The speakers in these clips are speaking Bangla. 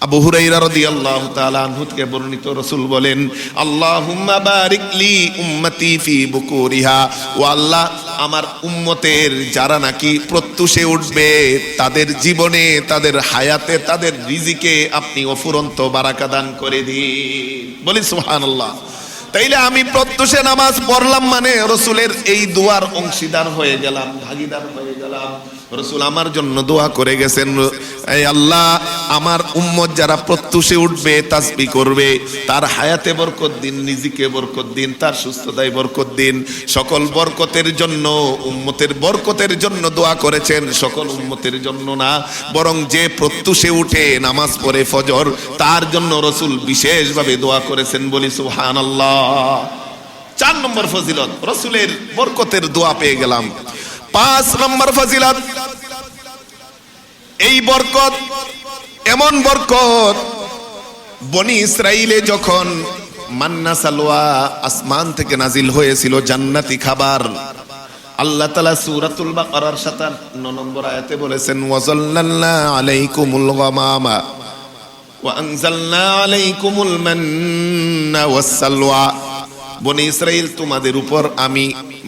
আবু হুরায়রা রাদিয়াল্লাহু তাআলা আনহু থেকে বর্ণিত, রাসূল বলেন, আল্লাহুম্মা বারিক লি উম্মতি ফি বুকুরিহা, ও আল্লাহ আমার উম্মতের যারা নাকি প্রত্যুষে উঠবে তাদের জীবনে, তাদের হায়াতে, তাদের রিজিকে আপনি অফুরন্ত বারাকা দান করে দিন। বলি সুবহানাল্লাহ। তাইলে আমি প্রত্যুষে নামাজ পড়লাম মানে রাসূলের এই দোয়ার অংশীদার হয়ে গেলাম, ভাগীদার হয়ে গেলাম। রাসূল আমার জন্য দোয়া করে গেছেন, এই আল্লাহ আমার উম্মত যারা প্রত্যুষে উঠবে, তাসবিহ করবে, তার হায়াতে বরকত দিন, রিজিকে বরকত দিন, তার সুস্থতায় বরকত দিন। সকল বরকতের জন্য, উম্মতের বরকতের জন্য দোয়া করেছেন, সকল উম্মতের জন্য না, বরং যে প্রত্যুষে উঠে নামাজ পড়ে ফজর, তার জন্য রাসূল বিশেষভাবে দোয়া করেছেন। বলি সুবহানাল্লাহ। 4 নম্বর ফজিলত, রাসূলের বরকতের দোয়া পেয়ে গেলাম। 5 নম্বর ফজিলত, এই বরকত এমন বরকত, বনি ইসরাইলে যখন মান্না সালওয়া আসমান থেকে নাজিল হয়েছিল, জান্নাতি খাবার, আল্লাহ তাআলা সূরাতুল বাকারার 57 নম্বর আয়াতে বলেছেন, ওয়াজাল্লালনা আলাইকুমুল গামামা ওয়া আনজালনা আলাইকুমুল মান্না ওয়াস সালওয়া। বনি ইসরাইল, তোমাদের উপর আমি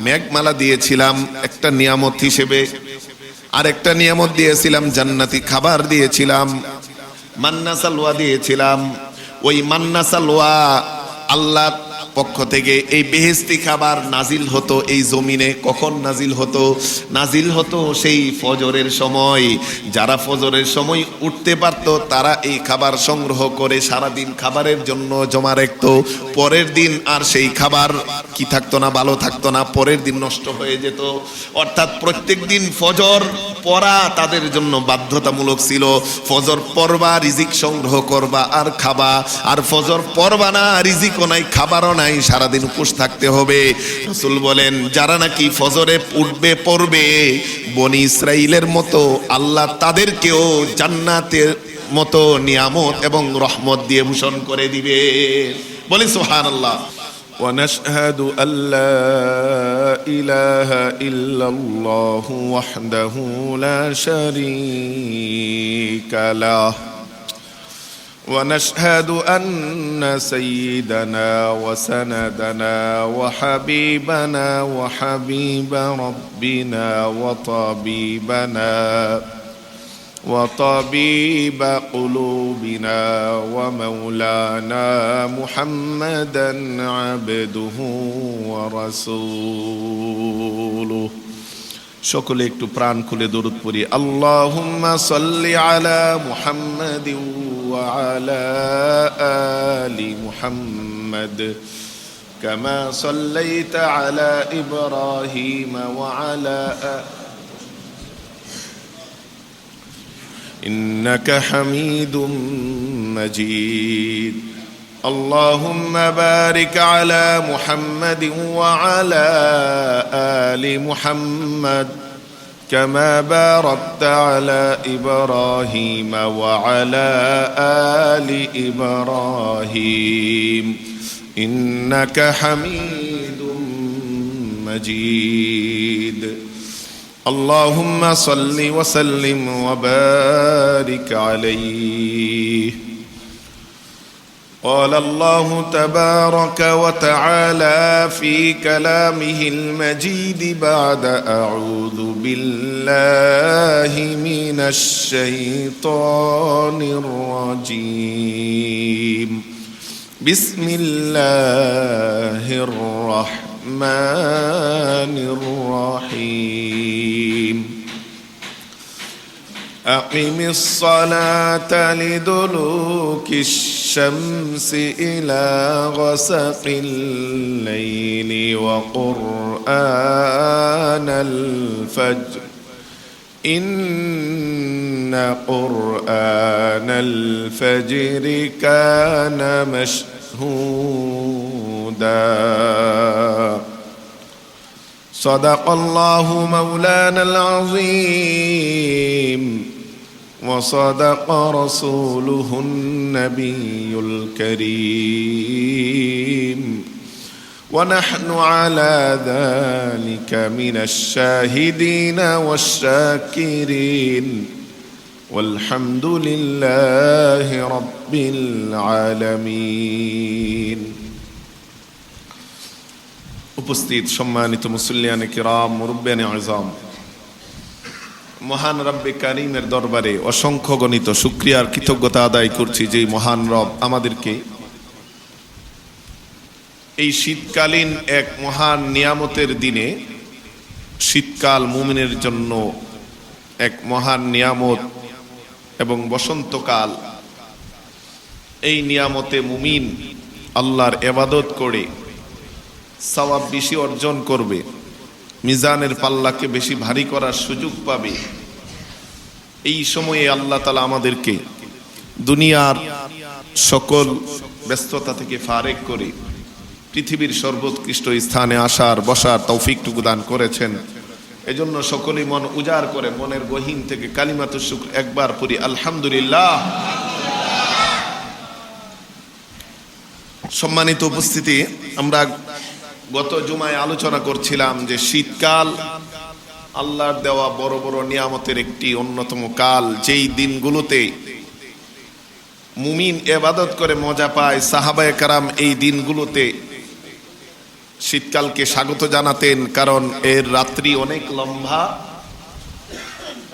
মেঘমালা দিয়েছিলাম একটা নিয়ামত হিসেবে, আর একটা নিয়ামত দিয়েছিলাম, জান্নাতি খাবার দিয়েছিলাম, মান্না সালওয়া দিয়েছিলাম। ওই মান্না সালওয়া আল্লাহর পক্ষ থেকে এই বেহেশতি খাবার নাজিল হতো এই জমিনে। কখন নাজিল হতো? নাজিল হতো সেই ফজরের সময়। যারা ফজরের সময় উঠতে পারতো তারা এই খাবার সংগ্রহ করে সারাদিন খাবারের জন্য জমা রাখতো। পরের দিন আর সেই খাবার কি থাকতো না, ভালো থাকতো না, পরের দিন নষ্ট হয়ে যেত। অর্থাৎ প্রত্যেক দিন ফজর পড়া তাদের জন্য বাধ্যতামূলক ছিল। ফজর পড়বা, রিজিক সংগ্রহ করবা আর খাবা, আর ফজর পড়বা না, রিজিকও নাই, খাবারও নাই, সারাদিন উপোস থাকতে হবে। রাসূল বলেন, যারা নাকি ফজরে উঠবে পড়বে, বনি ইসরাইলের মতো আল্লাহ তাদেরকেও জান্নাতের মতো নিয়ামত এবং রহমত দিয়ে ভূষণ করে দিবে। বলি সুবহানাল্লাহ। ونشهد أن لا إله إلا الله وحده لا شريك له، ونشهد أن سيدنا وسندنا وحبيبنا وحبيب ربنا وطبيب قلوبنا ومولانا محمدا عبده ورسوله। সকলে একটু প্রাণ খুলে দরুদ পড়ি। আল্লাহুম্মা সাল্লি আলা মুহাম্মাদিন ওয়া আলা আলি মুহাম্মাদ কামা সাল্লাইতা আলা ইব্রাহিম ওয়া আলা ইন্নাকা হামিদুম মাজিদ। اللهم بارك على محمد وعلى آل محمد كما باركت على إبراهيم وعلى آل إبراهيم إنك حميد مجيد. اللهم صل وسلم وبارك عليه. قال الله تبارك وتعالى في كلامه المجيد بعد أعوذ بالله من الشيطان الرجيم. بسم الله الرحمن الرحيم. أقم الصلاة لدلوك الشمس إلى غسق الليل وقرآن الفجر إن قرآن الفجر كان مشهودا. صدق الله مولانا العظيم وصدق رسوله النبي الكريم ونحن على ذلك من الشاهدين والشاكرين ওয়ালহামদুলিল্লাহি রাব্বিল আলামিন। উপস্থিত সম্মানিত মুসল্লিয়ানে কিরাম, মুরব্বিয়ানে আযম, মহান রব্বে কারীমের দরবারে অসংখ্য গণিত শুকরিয়ার কৃতজ্ঞতা আদায় করছি যে মহান রব আমাদেরকে এই শীতকালীন এক মহান নিয়ামতের দিনে, শীতকাল মুমিনের জন্য এক মহান নিয়ামত এবং বসন্তকাল, এই নিয়ামতে মুমিন আল্লাহর ইবাদত করে সওয়াব বেশি অর্জন করবে, মিজানের পাল্লাকে বেশি ভারী করার সুযোগ পাবে। এই সময়ে আল্লাহ তাআলা আমাদেরকে দুনিয়ার সকল ব্যস্ততা থেকে ফারেক করে পৃথিবীর সর্বোৎকৃষ্ট স্থানে আসার বসার তৌফিকটুকু দান করেছেন। এজন্য সকলেই মন উজাড় করে মনের গহীন থেকে কালিমাতুশ শুকর একবার পড়ি আলহামদুলিল্লাহ। সম্মানিত উপস্থিতি, আমরা গত জুমায় আলোচনা করছিলাম যে শীতকাল আল্লাহর দেওয়া বড় বড় নিয়ামতের একটি অন্যতম কাল, যেই দিনগুলোতে মুমিন ইবাদত করে মজা পায়। সাহাবায়ে কেরাম এই দিনগুলোতে শীতকালকে স্বাগত জানাতেন, কারণ এর রাত্রি অনেক লম্বা।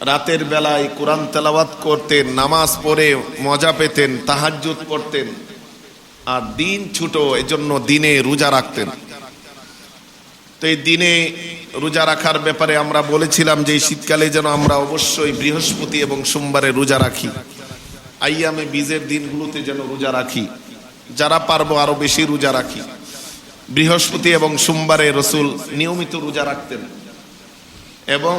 রাতের বেলায় কোরআন তেলাওয়াত করতেন, নামাজ পড়ে মজা পেতেন, তাহাজ্জুদ পড়তেন, আর দিন ছোট, এজন্য দিনে রোজা রাখতেন। তো এই দিনে রোজা রাখার ব্যাপারে আমরা বলেছিলাম যে শীতকালে যেন আমরা অবশ্যই বৃহস্পতি এবং সোমবারে রোজা রাখি, আইয়ামে বীজের দিনগুলোতে যেন রোজা রাখি, যারা পারবো আরো বেশি রোজা রাখি। বৃহস্পতি এবং সোমবারে রসুল নিয়মিত রোজা রাখতেন, এবং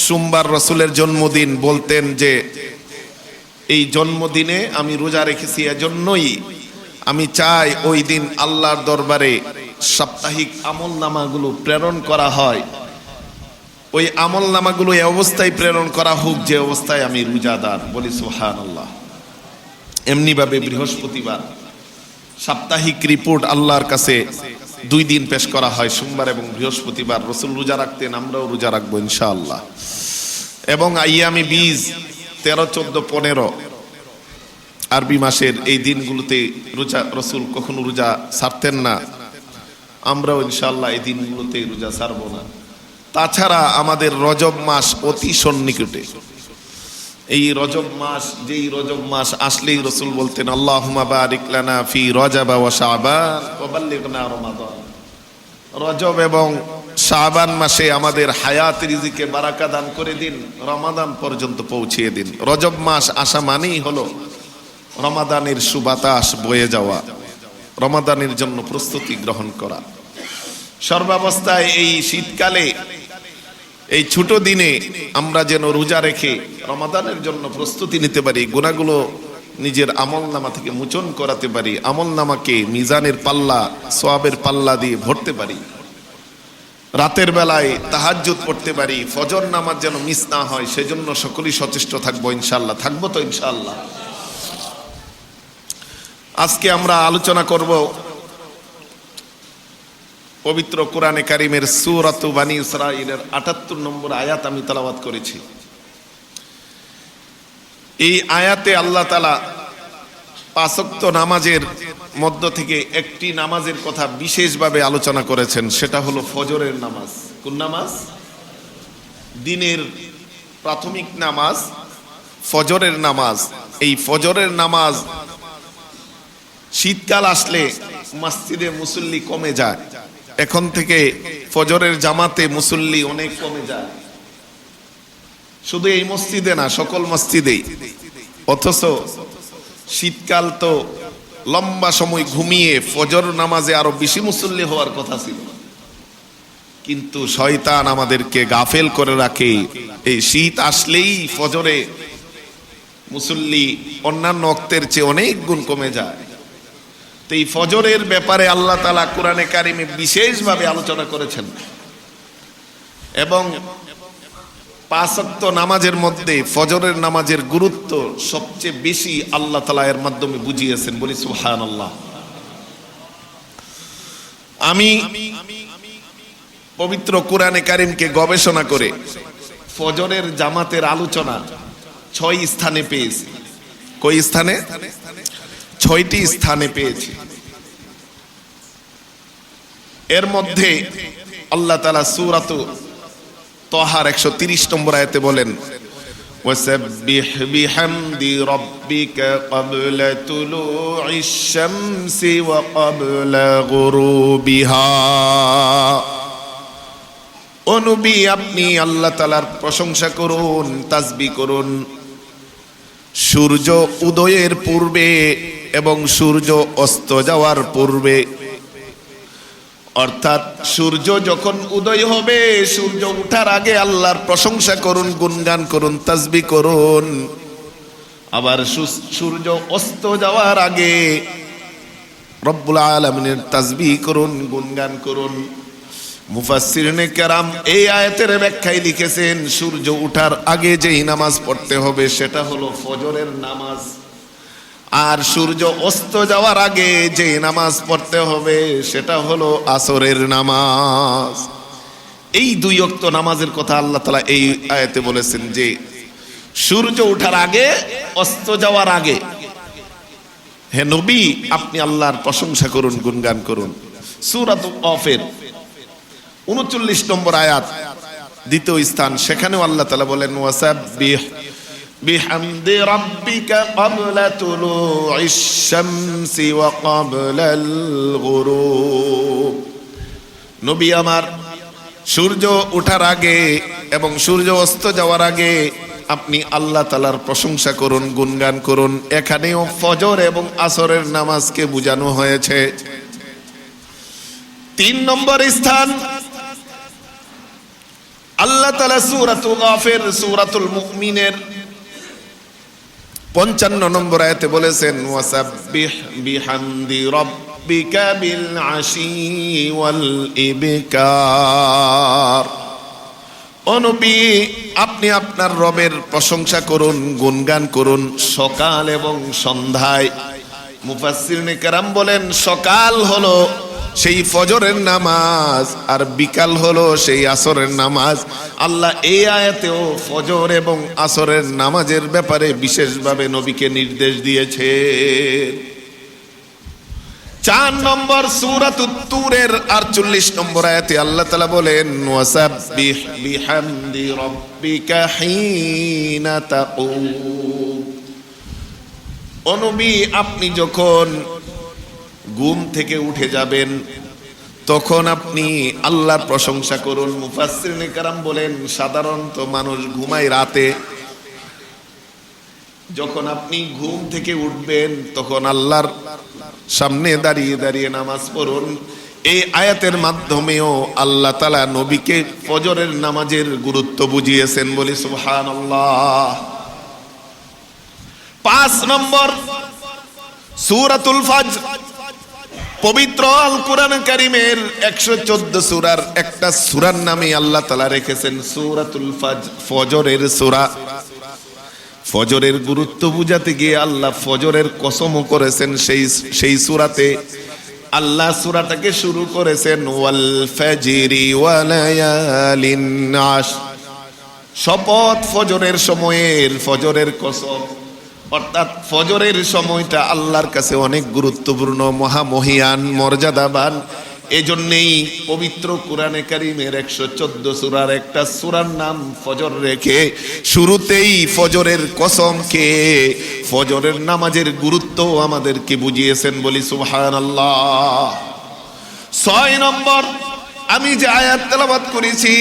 সোমবার রসুলের জন্মদিন বলতেন যে এই জন্মদিনে আমি রোজা রেখেছি, এজন্যই আমি চাই ওই দিন আল্লাহর দরবারে সাপ্তাহিক আমল নামাগুলো প্রেরণ করা হয়। ওই আমল নামাগুলো এই অবস্থায় প্রেরণ করা হোক যে অবস্থায় আমি রোজাদার। বলি সুবহানাল্লাহ। এমনি ভাবে বৃহস্পতিবার সাপ্তাহিক রিপোর্ট আল্লাহর কাছে 2 দিন পেশ করা হয়, সোমবার এবং বৃহস্পতিবার। রসুল রোজা রাখতেন, আমরাও রোজা রাখবো ইনশাআল্লাহ। এবং আইয়ামে বীজ 13, 14, 15 আরবি মাসের এই দিনগুলোতে রোজা রসুল কখনো রোজা ছাড়তেন না, আমরাও ইনশাআল্লাহ এই দিনগুলোতে রোজা ছাড়বো না। তাছাড়া আমাদের রজব মাস অতি সন্নিকটে। এই রজব মাস, যেই রজব মাস আসলেই রসুল বলতেন আল্লাহুম্মা বারিক লানা ফি রজব ওয়া শাবান ওয়া বাল্লিগনা রমাদান। রজব এবং শাবান মাসে আমাদের হায়াত রিজিকে বারাকা দান করে দিন, রমাদান পর্যন্ত পৌঁছিয়ে দিন। রজব মাস আসা মানেই হলো রমাদানের সুবাতাস বয়ে যাওয়া, রমাদানের জন্য প্রস্তুতি গ্রহণ করা। সর্বাবস্থায় এই শীতকালে এই ছোট দিনে আমরা যেন রোজা রেখে রমাদানের জন্য প্রস্তুতি নিতে পারি, গুনাহগুলো নিজের আমল নামা থেকে মোচন করাতে পারি, আমল নামাকে মিজানের পাল্লা, সওয়াবের পাল্লা দিয়ে ভরতে পারি, রাতের বেলায় তাহাজ্জুদ পড়তে পারি, ফজর নামাজ যেন মিস না হয়, সেজন্য সকলেই সচেষ্ট থাকবো ইনশাআল্লাহ। থাকবো তো ইনশাআল্লাহ। আজকে আমরা আলোচনা করব পবিত্র কোরআনে কারিমের সূরাত বানী ইসরাঈলের ৭৮ নম্বর আয়াত আমি তেলাওয়াত করেছি। এই আয়াতে আল্লাহ তাআলা 5 ওয়াক্ত নামাজের মধ্য থেকে একটি নামাজের কথা বিশেষভাবে আলোচনা করেছেন, সেটা হলো ফজরের নামাজ। কোন নামাজ? দিনের প্রাথমিক নামাজ ফজরের নামাজ। এই ফজরের নামাজ শীতকাল আসলে মসজিদে মুসল্লি কমে যায়। এখন থেকে ফজরের জামাতে মুসল্লি অনেক কমে যায়, শুধু এই মসজিদে না, সকল মসজিদেই। অথচ শীতকাল তো লম্বা সময় ঘুমিয়ে ফজর নামাজে আরো বেশি মুসল্লি হওয়ার কথা ছিল, কিন্তু শয়তান আমাদেরকে গাফেল করে রাখে। এই শীত আসলেই ফজরে মুসল্লি অন্যান্য ওয়াক্তের চেয়ে অনেক গুণ কমে যায়। তো এই ফজরের ব্যাপারে আল্লাহ তাআলা কোরআনে কারিমে বিশেষভাবে আলোচনা করেছেন, এবং 5 ওয়াক্ত নামাজের মধ্যে ফজরের নামাজের গুরুত্ব সবচেয়ে বেশি আল্লাহ তাআলা এর মাধ্যমে বুঝিয়েছেন। বলি সুবহানাল্লাহ। আমি পবিত্র কোরআনে কারিমকে গবেষণা করে ফজরের জামাতের আলোচনা 6 স্থানে পেয়েছি। কই স্থানে? 6টি স্থানে পেয়েছি। এর মধ্যে আল্লাহ তাআলা সূরাত তাহার 130 নম্বর আয়াতে বলেন, ওয়াসাব্বিহ বিহামদি রাব্বিকা ক্বাবলা তুলুইশ শামসি ওয়া ক্বাবলা গুরুবিহা। ও নবী, আপনি আল্লাহ তাআলার প্রশংসা করুন, তাসবিহ করুন সূর্য উদয়ের পূর্বে এবং সূর্য অস্ত যাওয়ার পূর্বে। অর্থাৎ সূর্য যখন উদয় হবে, সূর্য ওঠার আগে আল্লাহর প্রশংসা করুন, গুণগান করুন, তাসবিহ করুন। আবার সূর্য অস্ত যাওয়ার আগে রব্বুল আলামিনের তাসবিহ করুন, গুণগান করুন। মুফাসসিরিনে কেরাম এই আয়াতের ব্যাখ্যায় লিখেছেন, সূর্য ওঠার আগে যেই নামাজ পড়তে হবে সেটা হলো ফজরের নামাজ, আর সূর্য অস্ত যাওয়ার আগে যে নামাজ পড়তে হবে সেটা হলো আসরের নামাজ। এই 2 ওয়াক্ত নামাজের কথা আল্লাহ তাআলা এই আয়াতে বলেছেন যে সূর্য ওঠার আগে, অস্ত যাওয়ার আগে। হে নবী, আপনি আল্লাহর প্রশংসা করুন, গুণগান করুন। সূরাত কফের 39 নম্বর আয়াত, 2য় স্থান, সেখানেও আল্লাহ তাআলা বলেন, ওয়াসাব্বিহ বিহামদি রাব্বিকা ক্বাবলা তুলুইশ শামসি ওয়া ক্বাবলাল গুরুব। নবী আমার, সূর্য ওঠার আগে এবং সূর্য অস্ত যাওয়ার আগে আপনি আল্লাহ তাআলার প্রশংসা করুন, গুণগান করুন। এখানেও ফজর এবং আসরের নামাজকে বোঝানো হয়েছে। 3 নম্বর স্থান, আল্লাহ তাআলা সূরাতুল গাফির, সূরাতুল মুমিনের 55 নম্বর আয়াতে বলেছেন, ওয়াসাব্বিহ বিহামদি রাব্বিকা বিল আশি ওয়াল ইবকার। ও নবী, আপনি আপনার রবের প্রশংসা করুন, গুণগান করুন সকাল এবং সন্ধ্যায়। মুফাসসিরিনে কেরাম বলেন, সকাল হলো সেই ফজরের নামাজ আর বিকাল হলো সেই আসরের নামাজ। আল্লাহ এই আয়াতেও ফজর এবং আসরের নামাজের ব্যাপারে বিশেষভাবে নবীকে নির্দেশ দিয়েছে। 4 নম্বর, সূরাতুত তুরের 48 নম্বর আয়াতে আল্লাহ তাআলা বলেন, ওয়াসাব্বিহ বিহামদি রাব্বিকা হিনা তাকুম। ও নবী, আপনি যখন ঘুম থেকে উঠে যাবেন তখন আপনি আল্লাহর প্রশংসা করুন। মুফাসসিরিনে কেরাম বলেন, সাধারণত মানুষ ঘুমায় রাতে, যখন আপনি ঘুম থেকে উঠবেন তখন আল্লাহর সামনে দাঁড়িয়ে দাঁড়িয়ে নামাজ পড়ুন। এই আয়াতের মাধ্যমেও আল্লাহ তাআলা নবীকে ফজরের নামাজের গুরুত্ব বুঝিয়েছেন, বলি সুবহানাল্লাহ। 5 নম্বর, সূরাতুল ফজর। পবিত্র আল কোরআন কারীমের 114 সূরার একটা সূরার নামে আল্লাহ তাআলা রেখেছেন সূরাতুল ফজর, ফজরের সূরা। ফজরের গুরুত্ব বুঝাতে গিয়ে আল্লাহ ফজরের কসমও করেছেন সেই সূরাতে। আল্লাহ সূরাটাকে শুরু করেছেন ওয়াল ফাজরি ওয়া লায়ালিন আশর, শপথ ফজরের সময়ের, ফজরের কসম। অর্থাৎ ফজরের সময়টা আল্লাহর কাছে অনেক গুরুত্বপূর্ণ, মহামহিয়ান, মর্যাদাবান। এজন্যই পবিত্র কোরআনে কারীমের 114 সূরার একটা সূরার নাম ফজর রেখে শুরুতেই ফজরের কসমকে, ফজরের নামাজের গুরুত্ব আমাদেরকে বুঝিয়েছেন, বলি সুবহানাল্লাহ। 6 নম্বর, আমি যে আয়াত তেলাওয়াত করেছি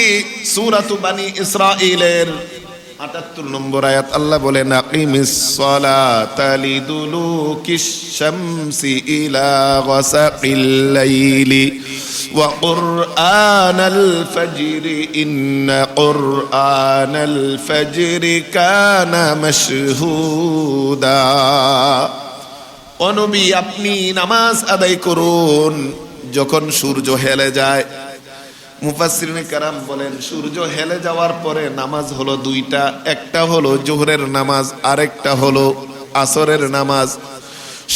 সূরাতু বানি ইসরাঈলের 78 নম্বর আয়াত, আল্লাহ বলেন, আকিমিস সালাতা লিদুলুকিশ শামসি ইলা গাসাকিল লাইলি ওয়া কুরআনাল ফাজরি ইন্না কুরআনাল ফাজরি কানা মাশহুদা। ও নবী, আপনি নামাজ আদায় করুন যখন সূর্য হেলে যায়। মুফাসসিরিনে কেরাম বলেন, সূর্য হেলে যাওয়ার পরে নামাজ হলো 2টা, একটা হলো জোহরের নামাজ, আরেকটা হলো আসরের নামাজ।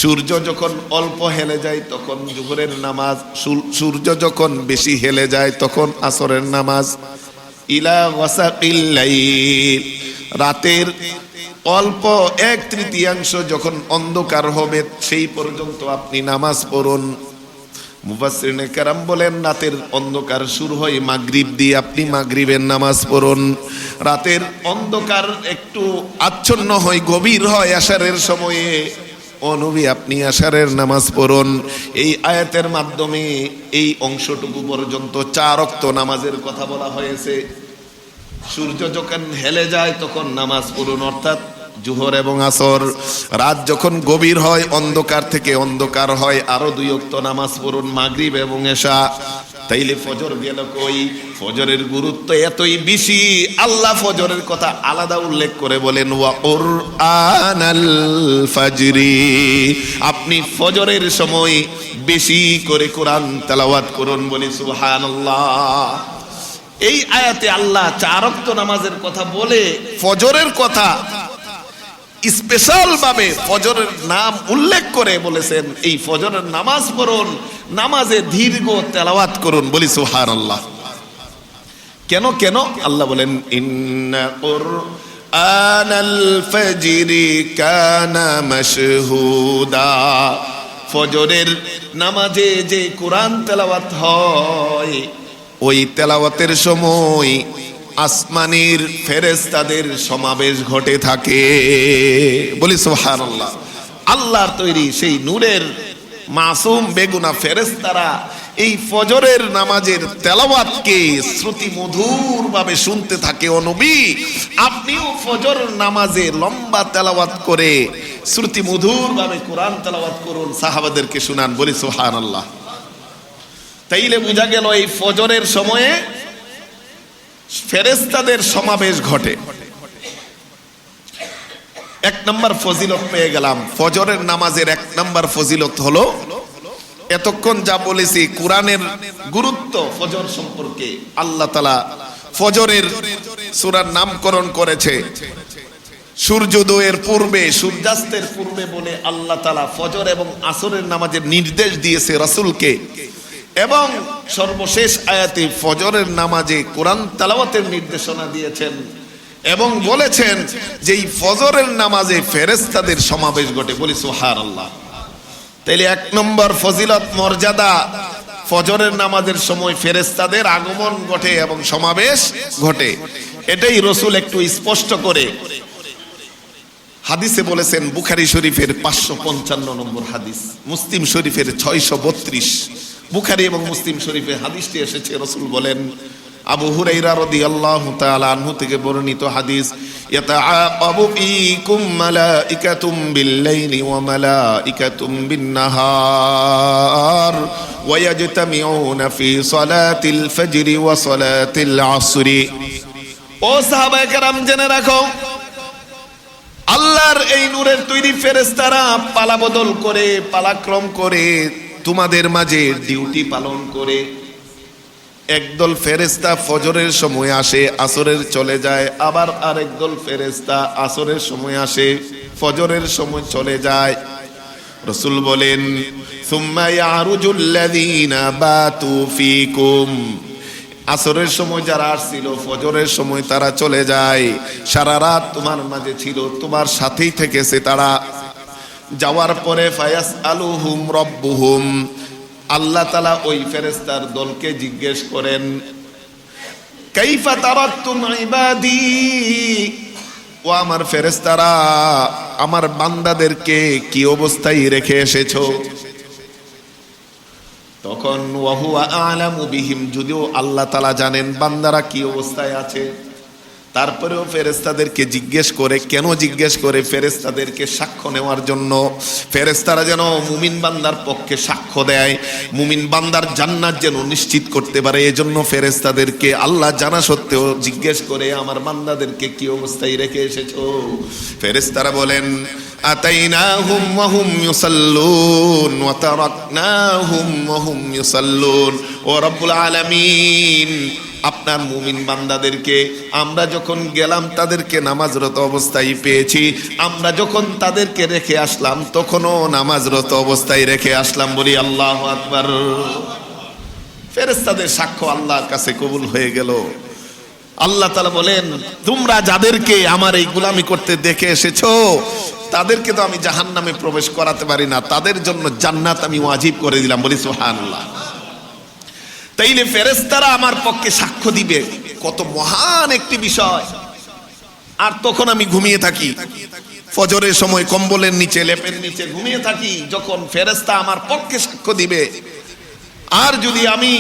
সূর্য যখন অল্প হেলে যায় তখন জোহরের নামাজ, সূর্য যখন বেশি হেলে যায় তখন আসরের নামাজ। ইলা ওয়াসাকিল লাইল, রাতের অল্প 1/3 যখন অন্ধকার হবে সেই পর্যন্ত আপনি নামাজ পড়ুন। মুফাসসিরিনে কেরাম বলেন রাতের অন্ধকার শুরু হয় মাগরিব দিয়ে, আপনি মাগরিবের নামাজ পড়ুন। রাতের অন্ধকার একটু আচ্ছন্ন হয়, গভীর হয় আসরের সময়ে, ও নবী আপনি আসরের নামাজ পড়ুন। এই আয়াতের মাধ্যমে এই অংশটুকু পর্যন্ত 4 ওয়াক্ত নামাজের কথা বলা হয়েছে। সূর্য যখন হেলে যায় তখন নামাজ পড়ুন, অর্থাৎ জোহর এবং আসর। রাত যখন গভীর হয়, অন্ধকার থেকে অন্ধকার হয়, আরো 2 ওয়াক্ত নামাজ পড়ুন, মাগরিব এবং এশা। তাইলে ফজর গেল কই? ফজরের গুরুত্ব এতই বেশি, আল্লাহ ফজরের কথা আলাদা উল্লেখ করে বলেন ওয়া কুরআনাল ফাজরি, আপনি ফজরের সময় বেশি করে কোরআন তেলাওয়াত করুন। বলি সুবহানাল্লাহ। এই আয়াতে আল্লাহ 4 ওয়াক্ত নামাজের কথা বলে ফজরের কথা স্পেশাল ভাবে ফজরের নাম উল্লেখ করে বলেছেন এই ফজরের নামাজ পড়ুন, নামাজে দীর্ঘ তেলাওয়াত করুন। বলি সুবহানাল্লাহ। কেন কেন? আল্লাহ বলেন ইন্না কুরআনাল ফাজরি কানা মাশহুদা, ফজরের নামাজে যে কোরআন তেলাওয়াত হয় ওই তেলাওয়াতের সময় আসমানের ফেরেশতাদের সমাবেশ ঘটে থাকে। বলি সুবহানাল্লাহ। আল্লাহর তৈরি সেই নূরের মাসুম বেগুনা ফেরেশতারা এই ফজরের নামাজের তেলাওয়াতকে শ্রুতি মধুর ভাবে শুনতে থাকে। ও নবী আপনিও ফজর নামাজে লম্বা তেলাওয়াত করে শ্রুতি মধুর ভাবে কোরআন তেলাওয়াত করুন, সাহাবাদেরকে শুনান। বলি সুবহানাল্লাহ। তাইলে বোঝা গেল এই ফজরের সময়ে ফেরেশতাদের সমাবেশ ঘটে। 1 নম্বর ফজিলত পেয়ে গেলাম। ফজরের নামাজের 1 নম্বর ফজিলত হলো, এতক্ষণ যা বলেছি কোরআনের গুরুত্ব ফজর সম্পর্কে, আল্লাহ তাআলা ফজরের সূরার নামকরণ করেছে সূর্যোদয়ের পূর্বে, সূর্যাস্তের পূর্বে বলে আল্লাহ তাআলা ফজর এবং আসরের নামাজের নির্দেশ দিয়েছে রাসূলকে। এবং সর্বশেষ আয়াতে ফজরের নামাজে কোরআন তেলাওয়াতের নির্দেশনা দিয়েছেন এবং বলেছেন যে এই ফজরের নামাজে ফেরেশতাদের সমাবেশ ঘটে। বলি সুবহানাল্লাহ। তাইলে 1 নম্বর ফজিলত মর্যাদা, ফজরের নামাজের সময় ফেরেশতাদের আগমন ঘটে এবং সমাবেশ ঘটে। এটাই রাসূল একটু স্পষ্ট করে হাদিসে বলেছেন। বুখারী শরীফের 555 নম্বর হাদিস, মুসলিম শরীফের 632। বুখারী এবং মুসলিম শরীফে হাদিসটি এসেছে। রাসূল বলেন, আবু হুরায়রা রাদিয়াল্লাহু তাআলা আনহু থেকে বর্ণিত হাদিস, ইয়াতাআকাবু ফীকুম মালাইকাতুম বিল-লাইলি ওয়া মালাইকাতুম বিন-নাহার ওয়া ইয়াজতামিউনা ফী সালাতিল ফাজরি ওয়া সালাতিল আসরি। ও সাহাবায়ে কেরাম জেনে রাখো, আল্লাহর এই নূরের তৈরি ফেরেশতারা পালাবদল করে, পালাক্রম করে তোমাদের মাঝে ডিউটি পালন করে। একদল ফেরেশতা ফজরের সময় আসে, আসরের চলে যায়, আবার আরেক দল ফেরেশতা আসরের সময় আসে, ফজরের সময় চলে যায়। রাসূল বলেন, সুম্মা ইয়ারুজুল্লাযীনা বাতু ফীকুম, আসরের সময় যারা আসছিল ফজরের সময় তারা চলে যায়, সারা রাত তোমার মাঝে ছিল, তোমার সাথেই থেকেছে তারা। যাওয়ার পরে ফায়াসআলুহুম রাব্বুহুম, আল্লাহ তাআলা ওই ফেরেশতার দলকে জিজ্ঞেস করেন, কাইফা তারাকতুম ইবাদি, ও আমার ফেরেশতারা আমার বান্দাদেরকে কি অবস্থায় রেখে এসেছো? তখন ওয়া হুয়া আ'লামু বিহিম, যদিও আল্লাহ তাআলা জানেন বান্দারা কি অবস্থায় আছে, তারপরেও ফেরেশতাদেরকে জিজ্ঞেস করে। কেন জিজ্ঞেস করে? ফেরেশতাদেরকে সাক্ষ্য নেওয়ার জন্য। ফেরেশতারা যেন মুমিন বান্দার পক্ষে সাক্ষ্য দেয়, মুমিন বান্দার জান্নাত যেন নিশ্চিত করতে পারে, এজন্য ফেরেশতাদেরকে আল্লাহ জানা সত্ত্বেও জিজ্ঞেস করে আমার বান্দাদেরকে কি অবস্থায় রেখে এসেছো? ফেরেশতারা বলেন, আতাইনাহুম ওয়া হুম ইউসাল্লুন ওয়া তারাকনাহুম ওয়া হুম ইউসাল্লুন। ও রব্বুল আলামিন, আপনার মুমিন বান্দাদেরকে আমরা যখন গেলাম তাদেরকে নামাজরত অবস্থায় পেয়েছি, আমরা যখন তাদেরকে রেখে আসলাম তখনও নামাজরত অবস্থায় রেখে আসলাম। বলি আল্লাহু আকবার। ফেরেশতাদের সাক্ষ্য আল্লাহর কাছে কবুল হয়ে গেল। আল্লাহ তাআলা বলেন, তোমরা যাদেরকে আমার এই গোলামি করতে দেখে এসেছো তাদেরকে তো আমি জাহান্নামে প্রবেশ করাতে পারি না, তাদের জন্য জান্নাত আমি ওয়াজিব করে দিলাম। বলি সুবহানাল্লাহ। তাইলে ফেরেশতারা আমার পক্ষে সাক্ষ্য দিবে, কত মহান একটি বিষয়। আর তখন আমি ঘুমিয়ে থাকি, ফজরের সময় কম্বলের নিচে লেপের নিচে ঘুমিয়ে থাকি, যখন ফেরেশতা আমার পক্ষে সাক্ষ্য দিবে। আর যদি আমি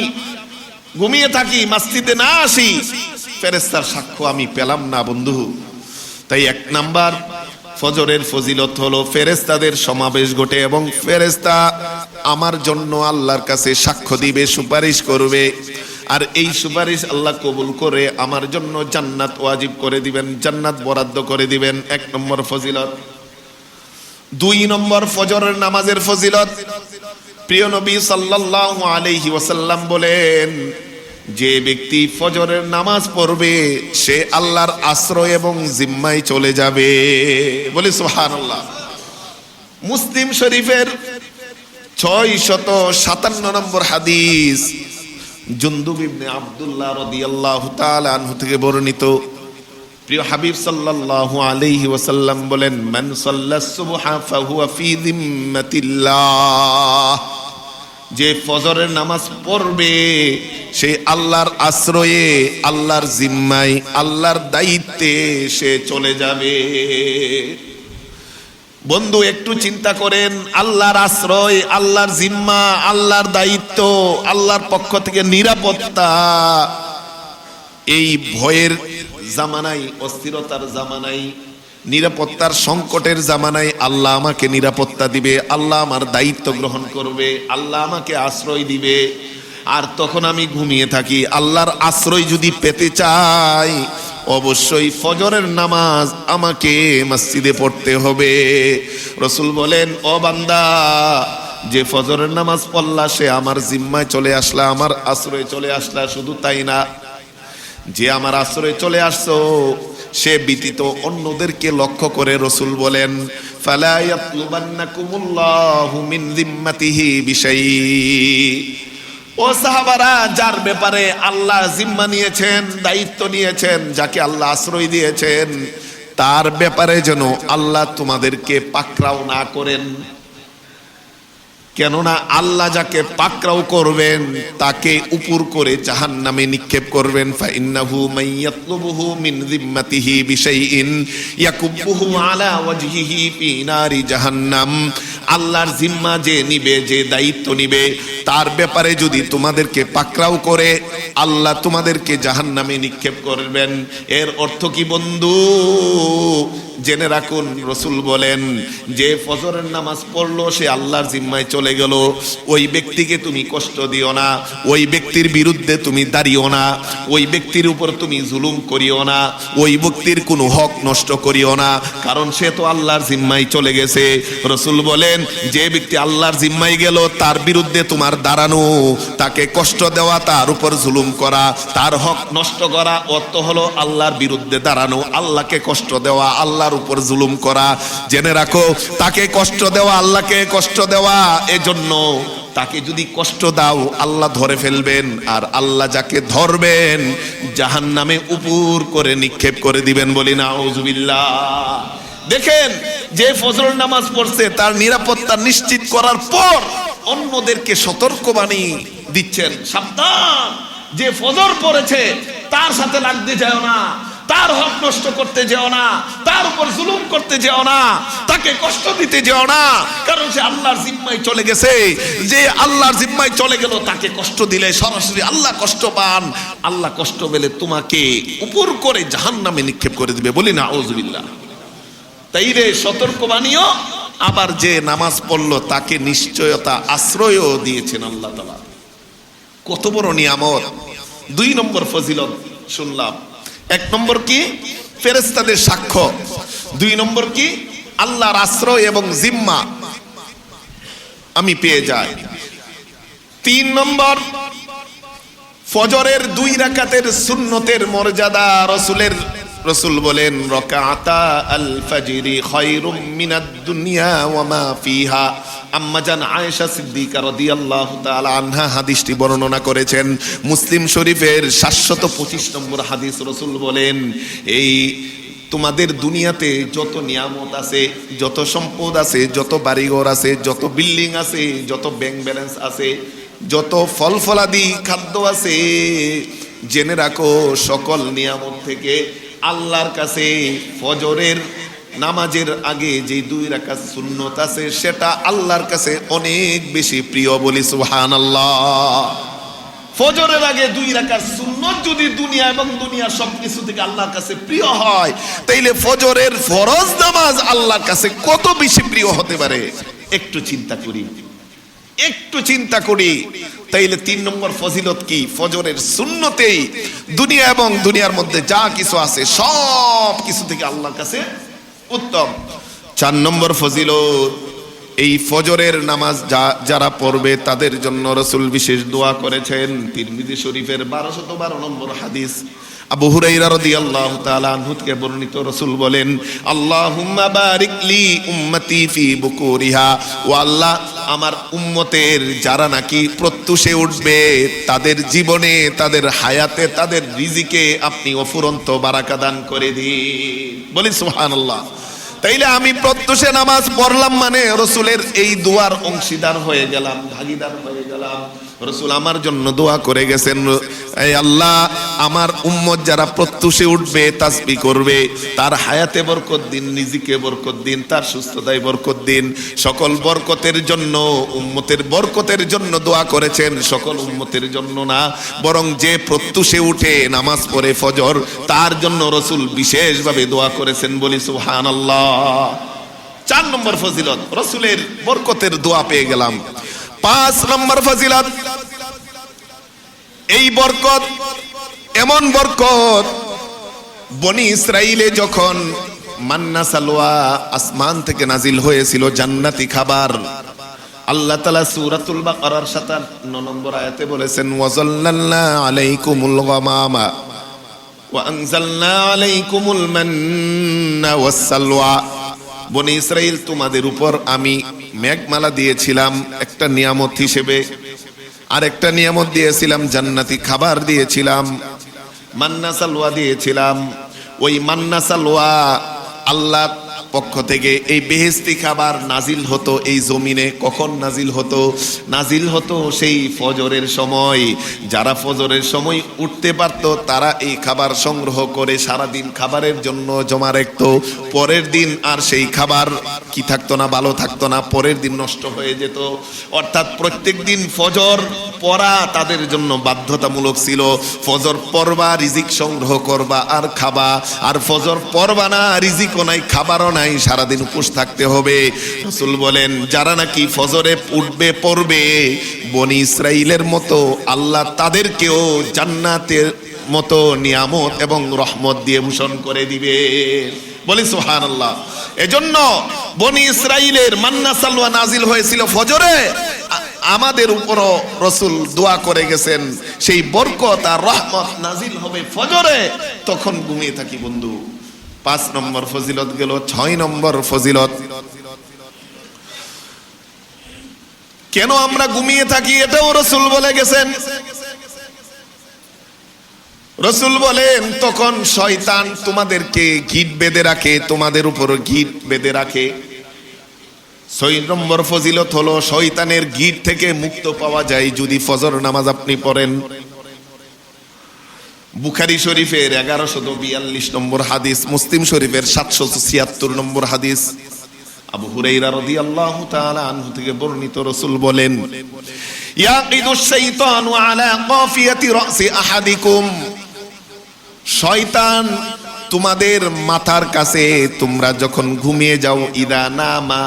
ঘুমিয়ে থাকি, মসজিদে না আসি, ফেরেশতার সাক্ষ্য আমি পেলাম না বন্ধু। তাই এক নাম্বার ফজরের ফজিলত হলো ফেরেশতাদের সমাবেশ ঘটে এবং ফেরেশতা আমার জন্য আল্লাহর কাছে সাক্ষ্য দিবে, সুপারিশ করবে। আর এই সুপারিশ আল্লাহ কবুল করে আমার জন্য জান্নাত ওয়াজিব করে দিবেন, জান্নাত বরাদ্দ করে দিবেন। এক নম্বর ফজিলত। দুই নম্বর ফজরের নামাজের ফজিলত। প্রিয় নবী সাল্লাল্লাহু আলাইহি ওয়াসাল্লাম বলেন, যে ব্যক্তি ফজরের নামাজ পড়বে সে আল্লাহর আশ্রয় এবং জিম্মায় চলে যাবে। বলি সুবহানাল্লাহ। মুসলিম শরীফের 657 নম্বর হাদিস, জুনদুব ইবনে আব্দুল্লাহ রাদিয়াল্লাহু তাআলা আনহু থেকে বর্ণিত। প্রিয় হাবিব সাল্লাল্লাহু আলাইহি ওয়াসাল্লাম বলেন, মান সাল্লাস সুবহা ফাহুয়া ফি যিম্মাতিল্লাহ। যে ফজরের নামাজ পড়বে সে আল্লাহর আশ্রয়ে, আল্লাহর জিম্মায়, আল্লাহর দায়িত্বে সে চলে যাবে। বন্ধু একটু চিন্তা করেন, আল্লাহর আশ্রয়, আল্লাহর জিম্মা, আল্লাহর দায়িত্ব, আল্লাহর পক্ষ থেকে নিরাপত্তা। এই ভয়ের জামানায়, অস্থিরতার জামানায়, নিরাপত্তার সংকটের জামানায় আল্লাহ আমাকে নিরাপত্তা দিবে, আল্লাহ আমার দায়িত্ব গ্রহণ করবে, আল্লাহ আমাকে আশ্রয় দিবে। আর তখন আমি ঘুমিয়ে থাকি। আল্লাহর আশ্রয় যদি পেতে চাই অবশ্যই ফজরের নামাজ আমাকে মসজিদে পড়তে হবে। রাসূল বলেন, ও বান্দা, যে ফজরের নামাজ পড়লা সে আমার জিম্মায় চলে আসলা, আমার আশ্রয়ে চলে আসলা। শুধু তাই না, যে আমার আশ্রয়ে চলে আসছো সে ব্যতীত অন্যদেরকে লক্ষ্য করে রাসূল বলেন, ফালা ইয়াতলুবান্নাকুমুল্লাহু মিন যিম্মাতিহি বিশাই। ও সাহাবারা, যার ব্যাপারে আল্লাহ জিম্মা নিয়েছেন, দায়িত্ব নিয়েছেন, যাকে আল্লাহ আশ্রয় দিয়েছেন, তার ব্যাপারে যেন আল্লাহ তোমাদেরকে পাকড়াও না করেন। কেননা আল্লাহ যাকে পাকড়াও করবেন তাকে উপর করে জাহান্নামে নিক্ষেপ করবেন। ফাইন্নাহু মাইয়াতলুবুহু মিন যিম্মাতিহি বিশাইইন ইয়াকুবুহু আলা ওয়াজহিহি ফি নারি জাহান্নাম। আল্লাহর জিম্মা যে নিবে, যে দায়িত্ব নিবে, তার ব্যাপারে যদি তোমাদেরকে পাকড়াও করে আল্লাহ তোমাদেরকে জাহান্নামে নিক্ষেপ করবেন। এর অর্থ কি বন্ধু? জেনে রাখুন, রাসূল বলেন, যে ফজরের নামাজ পড়লো সে আল্লাহর জিম্মায় চলে গেল, ওই ব্যক্তিকে তুমি কষ্ট দিও না, ওই ব্যক্তির বিরুদ্ধে তুমি দাঁড়িও না, ওই ব্যক্তির উপর তুমি জুলুম করিও না, ওই ব্যক্তির কোনো হক নষ্ট করিও না, কারণ সে তো আল্লাহর জিম্মায় চলে গেছে। রাসূল বলেন, যে ব্যক্তি আল্লাহর জিম্মায় গেল তার বিরুদ্ধে তোমার দাঁড়ানো, তাকে কষ্ট দেওয়া, তার উপর জুলুম করা, তার হক নষ্ট করা, অর্থ হলো আল্লাহর বিরুদ্ধে দাঁড়ানো, আল্লাহকে কষ্ট দেওয়া, আল্লাহর উপর জুলুম করা। জেনে রাখো, তাকে কষ্ট দেওয়া, আল্লাহকে কষ্ট দেওয়া। এজন্য তাকে যদি কষ্ট দাও আল্লাহ ধরে ফেলবেন, আর আল্লাহ যাকে ধরবেন জাহান্নামে উপর করে নিক্ষেপ করে দিবেন। বলি নাউজুবিল্লাহ। দেখেন, যে ফজরের নামাজ পড়ছে তার নিরাপত্তা নিশ্চিত করার পর অন্যদেরকে সতর্কবাণী দিচ্ছেন, সাবধান, যে ফজর পড়েছে তার সাথে লাগতে যাও না, তার হক নষ্ট করতে যেও না, তার উপর জুলুম করতে যেও না, তাকে কষ্ট দিতে যেও না, কারণ সে আল্লাহর জিম্মায় চলে গেছে। যে আল্লাহর জিম্মায় চলে গেল তাকে কষ্ট দিলে সরাসরি আল্লাহ কষ্ট পান। আল্লাহ কষ্ট পেলে তোমাকে উপর করে জাহান্নামে নিক্ষেপ করে দিবে। বলি না আউযুবিল্লাহ। তাই রে, সতর্কবাণীও। আবার যে নামাজ পড়লো তাকে নিশ্চয়তা আশ্রয়ও দিয়েছেন আল্লাহ তাআলা। কত বড় নিয়ামত। দুই নম্বর ফজিলত শুনলাম। এক নম্বর কি? ফেরেশতাদের সাক্ষ্য। দুই নম্বর কি? আল্লাহর আশ্রয় এবং জিম্মা আমি পেয়ে যাই। তিন নম্বর, ফজরের 2 রাকাতের সুন্নতের মর্যাদা। রাসূল বলেন, রাকাতা আল ফাজরি খায়রুম মিনাদ দুনিয়া ওয়া মা ফিহা। আম্মাজান আয়েশা সিদ্দিকা রাদিয়াল্লাহু তাআলা আনহা হাদিসটি বর্ণনা করেছেন। মুসলিম শরীফের 725 নম্বর হাদিস। রাসূল বলেন, এই তোমাদের দুনিয়াতে যত নিয়ামত আছে, যত সম্পদ আছে, যত বাড়িঘর আছে, যত বিল্ডিং আছে, যত ব্যাংক ব্যালেন্স আছে, যত ফল ফলাদি খাদ্য আছে, জেনে রাখো সকল নিয়ামত থেকে আল্লাহর কাছে ফজরের নামাজের আগে যে 2 রাকাত সুন্নত আছে সেটা আল্লাহর কাছে অনেক বেশি প্রিয়। বলি সুবহানাল্লাহ। ফজরের আগে 2 রাকাত সুন্নত যদি দুনিয়া এবং দুনিয়া সবকিছু থেকে আল্লাহর কাছে প্রিয় হয়, তাইলে ফজরের ফরজ নামাজ আল্লাহর কাছে কত বেশি প্রিয় হতে পারে একটু চিন্তা করি, একটু চিন্তা করি। তাইলে 3 নম্বর ফজিলত কি? ফজরের সুন্নতেই দুনিয়া এবং দুনিয়ার মধ্যে যা কিছু আছে সব কিছু থেকে আল্লাহর কাছে উত্তম। 4 নম্বর ফজিলত, এই ফজরের নামাজ যারা পড়বে তাদের জন্য রাসূল বিশেষ দোয়া করেছেন। তিরমিজি শরীফের 1212 নম্বর হাদিস, আবু হুরায়রা রাদিয়াল্লাহু তাআলা আনহু থেকে বর্ণিত। রাসূল বলেন, আল্লাহুম্মা বারিক লি উম্মতি ফি বুকুরিহা, ও আল্লাহ আমার উম্মতের যারা নাকি প্রত্যুষে উঠবে তাদের জীবনে, তাদের হায়াতে, তাদের রিজিকে আপনি অফুরন্ত বারাকা দান করে দিন। বলি সুবহানাল্লাহ। তাইলে আমি প্রত্যুষে নামাজ পড়লাম মানে রাসূলের এই দোয়ার অংশীদার হয়ে গেলাম, ভাগীদার হয়ে গেলাম। রাসূল আমার জন্য দোয়া করে গেছেন, এই আল্লাহ আমার উম্মত যারা প্রত্যুষে উঠবে, তাসবিহ করবে, তার হায়াতে বরকত দিন, রিজিকে বরকত দিন, তার সুস্থতায় বরকত দিন। সকল বরকতের জন্য, উম্মতের বরকতের জন্য দোয়া করেছেন, সকল উম্মতের জন্য না, বরং যে প্রত্যুষে উঠে নামাজ পড়ে ফজর তার জন্য রাসূল বিশেষভাবে দোয়া করেছেন। বলি সুবহানাল্লাহ। 4 নম্বর ফজিলত, রাসূলের বরকতের দোয়া পেয়ে গেলাম। 5 নম্বর ফজিলত, এই বরকত এমন বরকত, বনি ইসরাইলে যখন মান্না সালওয়া আসমান থেকে নাজিল হয়েছিল জান্নাতি খাবার, আল্লাহ তাআলা সূরাতুল বাকারার 57 নম্বর আয়াতে বলেছেন, ওয়াজাল্লালনা আলাইকুমুল গামামা ওয়া আনজালনা আলাইকুমুল মান্না ওয়াস সালওয়া। বনি ইসরাইল তোমাদের উপর আমি মেঘমালা দিয়েছিলাম একটা নিয়ামত হিসেবে, আর একটা নিয়ামত দিয়েছিলাম জান্নাতি খাবার দিয়েছিলাম, মান্না সালওয়া দিয়েছিলাম। ওই মান্না সালওয়া আল্লাহ পক্ষ থেকে এই বেহেশতি খাবার নাজিল হতো এই জমিনে। কখন নাজিল হতো? নাজিল হতো সেই ফজরের সময়। যারা ফজরের সময় উঠতে পারত তারা এই খাবার সংগ্রহ করে সারাদিন খাবারের জন্য জমা রাখতো। পরের দিন আর সেই খাবার কি থাকতো না, ভালো থাকতো না, পরের দিন নষ্ট হয়ে যেত। অর্থাৎ প্রত্যেক দিন ফজর পড়া তাদের জন্য বাধ্যতামূলক ছিল। ফজর পড়বা, রিজিক সংগ্রহ করবা আর খাবা, আর ফজর পড়বা না, রিজিকও নাই, খাবারও নাই, সারাদিন উপোস থাকতে হবে। রাসূল বলেন, যারা নাকি ফজরে উঠবে পড়বে, বনি ইসরাইলের মতো আল্লাহ তাদেরকেও জান্নাতের মতো নিয়ামত এবং রহমত দিয়ে ভূষণ করে দিবে। বলি সুবহানাল্লাহ। এজন্য বনি ইসরাইলের মান্না সালওয়া নাজিল হয়েছিল ফজরে, আমাদের উপরও রাসূল দোয়া করে গেছেন সেই বরকত আর রহমত নাজিল হবে ফজরে, তখন ঘুমিয়ে থাকি বন্ধু। 5 নম্বর ফজিলত গেল। 6 নম্বর ফজিলত, কেন আমরা ঘুমিয়ে থাকি এটাও রাসূল বলে গেছেন। রাসূল বলেন, তখন শয়তান তোমাদেরকে গিট বেঁধে রাখে, তোমাদের উপর গিট বেঁধে রাখে। 6 নম্বর ফজিলত হলো শয়তানের গিট থেকে মুক্ত পাওয়া যায় যদি ফজর নামাজ আপনি পড়েন। বুখারী শরীফের 1142 নম্বর হাদিস, মুসলিম শরীফের 776 নম্বর হাদিস, আবু হুরায়রা রাদিয়াল্লাহু তাআলা আনহু থেকে বর্ণিত। রাসূল বলেন, ইয়াকিদুশ শাইতানু আলা কাফিয়াতি রাসি আহাদিকুম, শয়তান তোমাদের মাথার কাছে তোমরা যখন ঘুমিয়ে যাও, ইদা নামা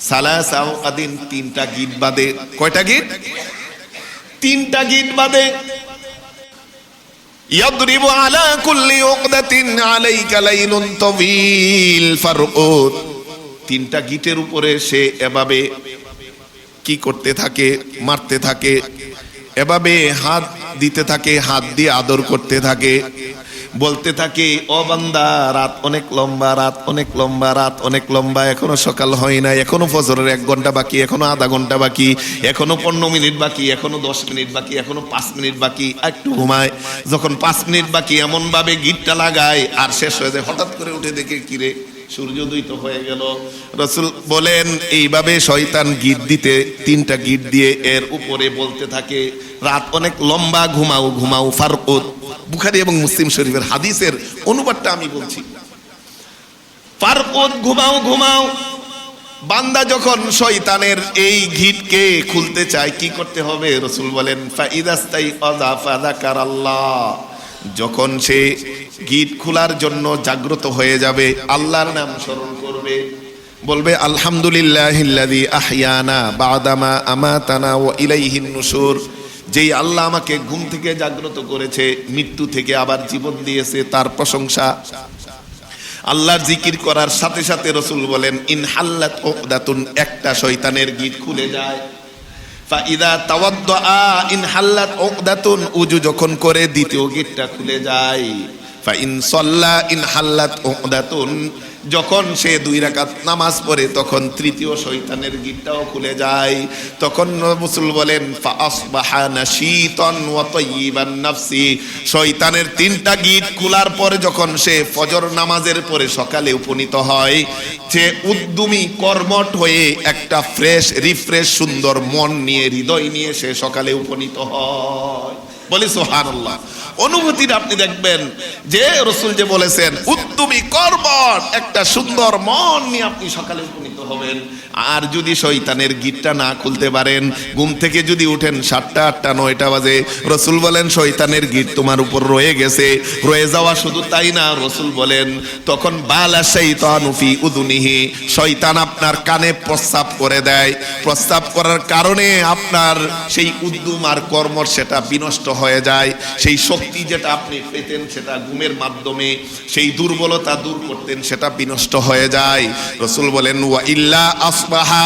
সালাসাও আদিন, 3টা গিট বাদে। কয়টা গিট? 3টা গিট বাদে। ইয়াদরিবু আলা কুল্লি উকদাতিন আলাইকা লাইলুন তাওয়িল ফারউদ, 3টা গিটের উপরে সে এভাবে কি করতে থাকে? মারতে থাকে, এভাবে হাত দিতে থাকে, হাত দিয়ে আদর করতে থাকে। বলতে থাকে, ও বান্দা, রাত অনেক লম্বা, রাত অনেক লম্বা, রাত অনেক লম্বা, এখনো সকাল হয় না, এখনো ফজরের 1 ঘন্টা বাকি, এখনো আধা ঘন্টা বাকি, এখনো 15 মিনিট বাকি, এখনো 10 মিনিট বাকি, এখনো 5 মিনিট বাকি, একটু ঘুমায়। যখন 5 মিনিট বাকি এমন ভাবে গিটটা লাগায় আর শেষ হয়ে যায়, হঠাৎ করে উঠে দেখে কিরে সূর্যোদয় তো হয়ে গেল। রাসূল বলেন এইভাবে শয়তান গিট দিতে 3টা গিট দিয়ে এর উপরে বলতে থাকে, রাত অনেক লম্বা, ঘুমাও ঘুমাও ফারকুদ। বুখারী এবং মুসলিম শরীফের হাদিসের অনুবাদটা আমি বলছি, ফারকুদ, ঘুমাও ঘুমাও। বান্দা যখন শয়তানের এই গিটকে খুলতে চায় কি করতে হবে? রাসূল বলেন, ফাইদাস্তাইআযা ফাযাকারাল্লাহ, যখন সে গিট খোলার জন্য জাগ্রত হয়ে যাবে, আল্লাহর নাম স্মরণ করবে, বলবে আলহামদুলিল্লাহিল্লাযী আহইয়ানা বা'দামা আমাতানা ওয়া ইলাইহিন নুশুর। যেই আল্লাহ আমাকে ঘুম থেকে জাগ্রত করেছে, মৃত্যু থেকে আবার জীবন দিয়েছে, তার প্রশংসা। আল্লাহর জিকির করার সাথে সাথে রাসূল বলেন, ইনহাল্লাত উকদাতুন, একটা শয়তানের গিট খুলে যায়। ফাইদা তাওয়াদ্দা ইনহাল্লাত উকদাতুন, উযু যখন করে দ্বিতীয় গিটটা খুলে যায়। ফাইন সাল্লা ইনহাল্লাত উকদাতুন, যখন সে 2 রাকাত নামাজ পড়ে তখন তৃতীয় শয়তানের গিটটাও খুলে যায়। তখন রাসূল বলেন, ফাআসবাহা নাশীতান ওয়া তাইয়িবান নাফসি, শয়তানের 3টা গিট খোলার পরে যখন সে ফজর নামাজের পরে সকালে উপনীত হয়, সে উদ্যমী কর্মঠ হয়ে একটা ফ্রেশ রিফ্রেশ সুন্দর মন নিয়ে, হৃদয় নিয়ে সে সকালে উপনীত হয়। বলি সুবহানাল্লাহ। অনুভূতিটা আপনি দেখবেন যে রাসূল যে বলেছেন, উদ্যমী কর্মঠ একটা সুন্দর মন নিয়ে আপনি সকালে উপনীত হবেন। আর যদি শয়তানের গিটটা না খুলতে পারেন, ঘুম থেকে যদি উঠেন 7টা 8টা 9টা বাজে, রাসূল বলেন শয়তানের গিট তোমার উপর রয়ে গেছে। রয়ে যাওয়া শুধু তাই না, রাসূল বলেন তখন বালা শাইতানু ফি উযুনিহি, শয়তান আপনার কানে প্রস্রাব করে দেয়। প্রস্রাব করার কারণে আপনার সেই উদ্যম আর কর্ম সেটা বিনষ্ট হয়ে যায়। সেই শক্তি যেটা আপনি পেতেন সেটা ঘুমের মাধ্যমে, সেই দুর্বলতা দূর করতেন, সেটা বিনষ্ট হয়ে যায়। রাসূল বলেন, ওয়া ইল্লা আসবাহা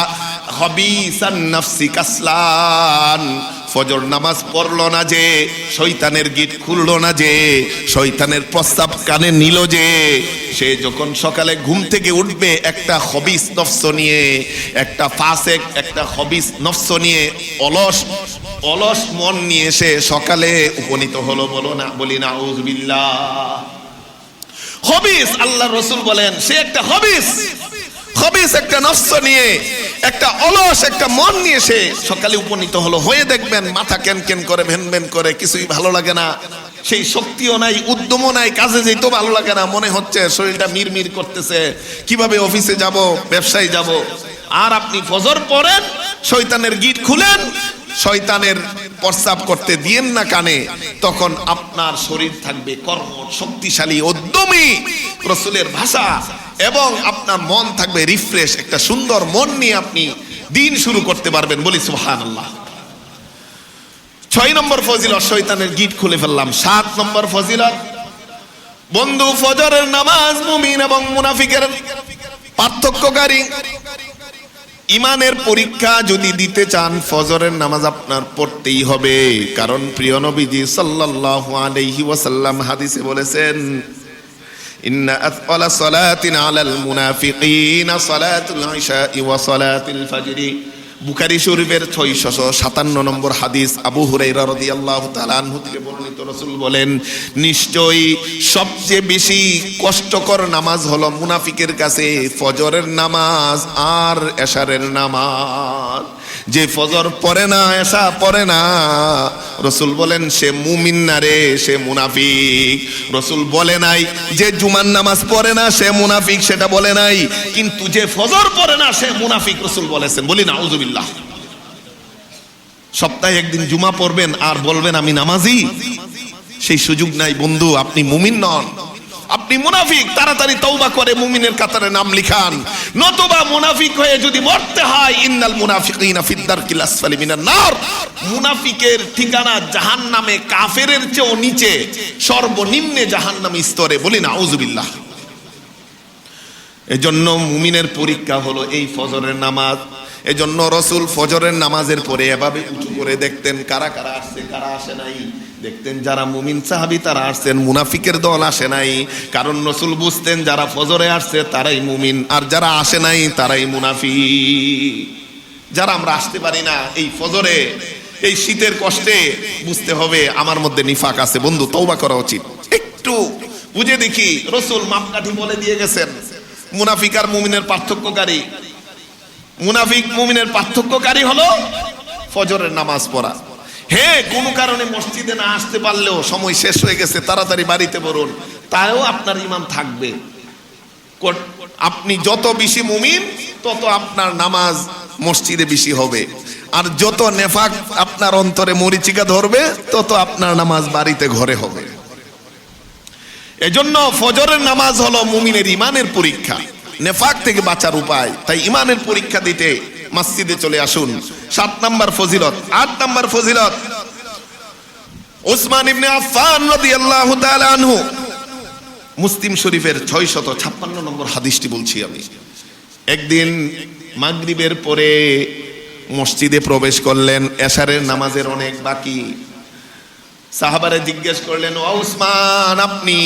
খাবিসান নাফসি কাসলান, ফজর নামাজ পড়লো না যে, শয়তানের গিট খুললো না যে, শয়তানের প্রস্তাব কানে নিল যে, সে যখন সকালে ঘুম থেকে উঠবে একটা খবিস নফস নিয়ে, একটা ফাসেক, একটা খবিস নফস নিয়ে, অলস মন নিয়ে সে সকালে উপনীত হলো। বলো না, বলি না আউযুবিল্লাহ। খবিস, আল্লাহর রাসূল বলেন সে একটা খবিস একটা নফস নিয়ে, একটা অলস একটা মন নিয়ে সে সকালে উপনীত হলো। হয়ে দেখবেন মাথা কেন করে, ভেন করে, কিছুই ভালো লাগে না, সেই শক্তিও নাই, উদ্যমও নাই, কাজে যেতেও ভালো লাগে না, মনে হচ্ছে শরীরটা মিরমির করতেছে, কিভাবে অফিসে যাব, ব্যবসায় যাব। আর আপনি ফজর পড়েন, শয়তানের গিট খুলেন, শয়তানের প্রস্রাব করতে দিয়েন না কানে, তখন আপনার শরীর থাকবে কর্ম শক্তিশালী, উদ্যমী, রাসূলের ভাষা, এবং আপনার মন থাকবে রিফ্রেশ, একটা সুন্দর মন নিয়ে আপনি দিন শুরু করতে পারবেন। বলি সুবহানাল্লাহ। 6 নম্বর ফজিলত, শয়তানের গিট খুলে ফেললাম। 7 নম্বর ফজিলত, বন্ধু, ফজরের নামাজ মুমিন এবং মুনাফিকের পার্থক্যকারী। ইমানের পরীক্ষা যদি দিতে চান, ফজরের নামাজ আপনার পড়তেই হবে। কারণ প্রিয় নবীজি সাল্লাল্লাহু আলাইহি ওয়াসাল্লাম হাদিসে বলেছেন, ইন্না আথqala সালাতিন আলাল মুনাফিকিনা সালাতুল ইশা ওয়া সালাতুল ফজর। বুখারী শরীফের 657 নম্বর হাদিস, আবু হুরায়রা রাদিয়াল্লাহু তাআলা আনহু থেকে বর্ণিত, রাসূল বলেন, নিশ্চয়ই সবচেয়ে বেশি কষ্টকর নামাজ হলো মুনাফিকের কাছে ফজরের নামাজ আর এশারের নামাজ। যে ফজর পড়ে না, এশা পড়ে না, রাসূল বলেন সে মুমিন না রে, সে মুনাফিক। রাসূল বলে নাই যে জুমার নামাজ পড়ে না সে মুনাফিক, সেটা বলে নাই, কিন্তু যে ফজর পড়ে না সে মুনাফিক রাসূল বলেছেন। বলি নাউযুবিল্লাহ। সপ্তাহে একদিন জুমা পড়বেন আর বলবেন আমি নামাজি, সেই সুযোগ নাই বন্ধু, আপনি মুমিন নন, আপনি মুনাফিক। তাড়াতাড়ি তওবা করে মুমিনের কাতারে নাম লিখান, নতুবা মুনাফিক হয়ে যদি মরতে হয়, ইন্নাল মুনাফিকিনা ফিদ দারকিল আসফালি মিনান নার, মুনাফিকের ঠিকানা জাহান্নামে, কাফেরের চেয়েও নিচে, সর্বনিম্নে জাহান্নামী স্তরে। বলি নাউযুবিল্লাহ। এজন্য মুমিনের পরীক্ষা হলো এই ফজরের নামাজ। এজন্য রাসূল ফজরের নামাজের পরে এভাবে উঁচু করে দেখতেন কারা কারা আসছে, কারা আসে নাই। দেখতেন যারা মুমিন সাহাবী তারা আসছেন, মুনাফিকের দল আসে নাই। কারণ রাসূল বুঝতেন যারা ফজরে আসছে তারাই মুমিন, আর যারা আসে নাই তারাই মুনাফিক। যারা আমরা আসতে পারি না এই ফজরে, এই শীতের কষ্টে, বুঝতে হবে আমার মধ্যে নিফাক আছে। বন্ধু, তওবা করা উচিত। একটু বুঝে দেখি, রাসূল মাপকাঠি বলে দিয়ে গেছেন। মুনাফিক আর মুমিনের পার্থক্যকারী, মুনাফিক মুমিনের পার্থক্যকারী হলো ফজরের নামাজ পড়া। হ্যাঁ, কোনো কারণে মসজিদে না আসতে পারলেও সময় শেষ হয়ে গেছে, তাড়াতাড়ি বাড়িতে পড়ুন, তাও আপনার ঈমান থাকবে। আপনি যত বেশি মুমিন তত আপনার নামাজ মসজিদে বেশি হবে, আর যত নেফাক আপনার অন্তরে মরিচিকা ধরবে তত আপনার নামাজ বাড়িতে ঘরে হবে। এজন্য ফজরের নামাজ হলো মুমিনের ঈমানের পরীক্ষা, নেফাক থেকে বাঁচার উপায়। তাই ঈমানের পরীক্ষা দিতে মসজিদে চলে আসুন। 7 নম্বর ফজিলত। 8 নম্বর ফজিলত, উসমান ইবনে আফফান রাদিয়াল্লাহু তাআলা আনহু, মুসলিম শরীফের 656 নম্বর হাদিসটি বলছি আমি। একদিন মাগরিবের পরে মসজিদে প্রবেশ করলেন, এশারের নামাজের অনেক বাকি। সাহাবারা জিজ্ঞেস করলেন, ও উসমান, আপনি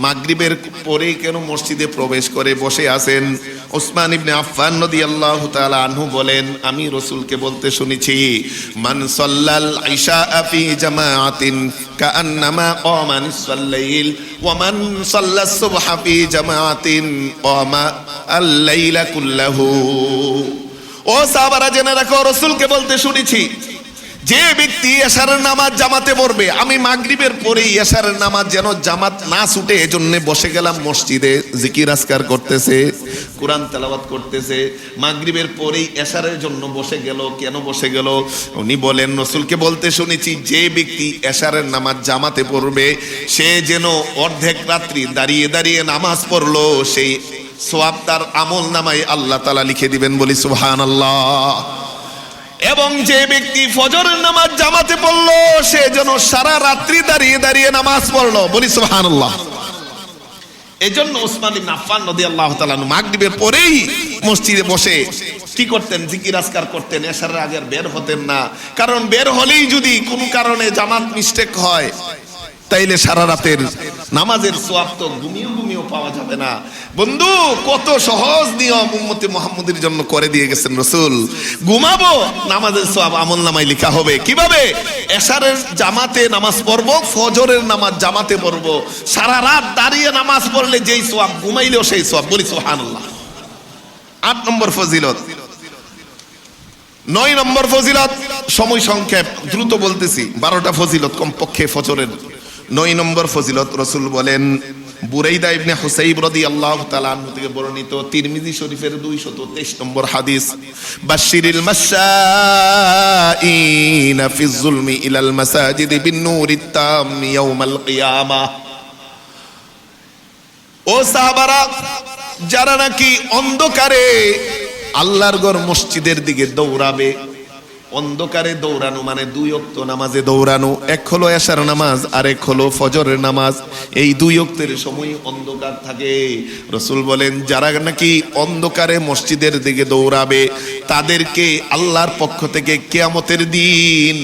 মাগরিবের পরে কেন মসজিদে প্রবেশ করে বসে আছেন? উসমান ইবনে আফফান রাদিয়াল্লাহু তাআলা আনহু বলেন, আমি রাসূলকে বলতে শুনেছি, মান সাল্লাল ইশা ফি জামাআতিন কাআন্নামা ক্বামা নিসফাল লাইল ওয়া মান সাল্লাস সুবহা ফি জামাআতিন ক্বামা আল লাইলা কুল্লাহু। ও সাহাবারা, জেনে রাখো, রাসূলকে বলতে শুনেছি, যে ব্যক্তি এশারের নামাজ জামাতে পড়বে, আমি মাগরিবের পরেই এশারের নামাজ যেন জামাত না ছুটে এজন্য বসে গেলাম মসজিদে, জিকির আজকার করতেছে, কোরআন তেলাওয়াত করতেছে, মাগরিবের পরেই এশারের জন্য বসে গেল। কেন বসে গেল? উনি বলেন, রাসূলকে বলতে শুনেছি, যে ব্যক্তি এশারের নামাজ জামাতে পড়বে সে যেন অর্ধেক রাত্রি দাঁড়িয়ে দাঁড়িয়ে নামাজ পড়লো, সেই সওয়াব তার আমল নামায় আল্লাহ তাআলা লিখে দিবেন। বলি সুবহানাল্লাহ। এবং যে ব্যক্তি ফজরের নামাজ জামাতে পড়লো সে যেন সারা রাত্রি দাঁড়িয়ে দাঁড়িয়ে নামাজ পড়লো। বলি সুবহানাল্লাহ। এজন্য উসমান ইবনে আফফান রাদিয়াল্লাহু তাআলা মাগরিবের পরেই মসজিদে বসে কি করতেন? জিকির আজকার করতেন। এশারের আগে বের হতেন না, কারণ বের হলেই যদি কোনো কারণে জামাত মিস্টেক হয় তাইলে সারা রাতের নামাজের সওয়াব তো ঘুমিয়েও পাওয়া যাবে না। বন্ধু, কত সহজ নিয়ম উম্মতে মুহাম্মদের জন্য করে দিয়ে গেছেন রাসূল। ঘুমাবো, নামাজের সওয়াব আমলনামায় লেখা হবে। কিভাবে? এশারের জামাতে নামাজ পড়বো, ফজরের নামাজ জামাতে পড়বো, সারা রাত দাঁড়িয়ে নামাজ পড়লে যেই সওয়াব, ঘুমাইলেও সেই সওয়াব। বলি সুবহানাল্লাহ। 8 নম্বর ফজিলত। 9 নম্বর ফজিলত, সময় সংক্ষেপ, দ্রুত বলতেছি, 12টা ফজিলত কমপক্ষে ফজরের। 9 নম্বর ফজিলত, রাসূল বলেন, বুরাইদা ইবনে হুসাইব রাদিয়াল্লাহু তাআলা আনহু থেকে বর্ণিত, তিরমিজি শরীফের 223 নম্বর হাদিস, বাশশিরিল মাশাঈনা ফিজ যুলমি ইলাল মাসাজিদি বিন নূরিত তাম ইয়াউমাল কিয়ামাহ। ও সাহাবারা, যারা নাকি অন্ধকারে আল্লাহর ঘর মসজিদের দিকে দৌড়াবে, অন্ধকারে দৌড়ানো মানে 2 ওয়াক্ত নামাজে দৌড়ানো, এক হলো এশার নামাজ আর এক হলো ফজরের নামাজ। এই 2 ওয়াক্তের সময় অন্ধকার থাকে। রাসূল বলেন, যারা নাকি অন্ধকারে মসজিদের দিকে দৌড়াবে তাদেরকে আল্লাহর পক্ষ থেকে কিয়ামতের দিন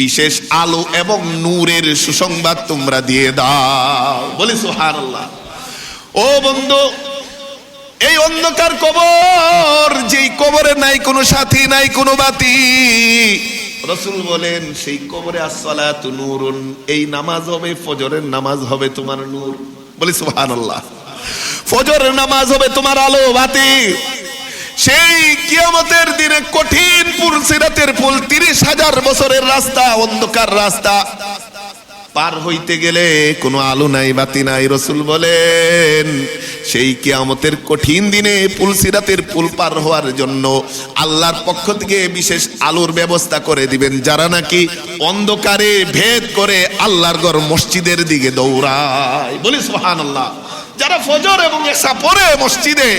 বিশেষ আলো এবং নূরের সুসংবাদ তোমরা দিয়ে দাও। বলি সুবহানাল্লাহ। ও বন্ধু, এই অন্ধকার কবর, যেই কবরে নাই কোনো সাথী, নাই কোনো বাতি, রাসূল বলেন সেই কবরে আসসালাতু নূরুন, এই নামাজ হবে, ফজরের নামাজ হবে তোমার নূর। বলি সুবহানাল্লাহ। ফজরের নামাজ হবে তোমার আলো বাতি। সেই কিয়ামতের দিনে কঠিন পুলসিরাতের পুল, 30,000 বছরের রাস্তা, অন্ধকার রাস্তা পার হইতে গেলে কোনো আলো নাই, বাতি নাই। রাসূল বলেন সেই কিয়ামতের কঠিন দিনে পুলসিরাতের পুল পার হওয়ার জন্য আল্লাহর পক্ষ থেকে বিশেষ আলোর ব্যবস্থা করে দিবেন, যারা নাকি অন্ধকারে ভেদ করে আল্লাহর ঘর মসজিদের দিকে দৌড়ায়। বলি সুবহানাল্লাহ। যারা ফজর এবং এশা পড়ে মসজিদে,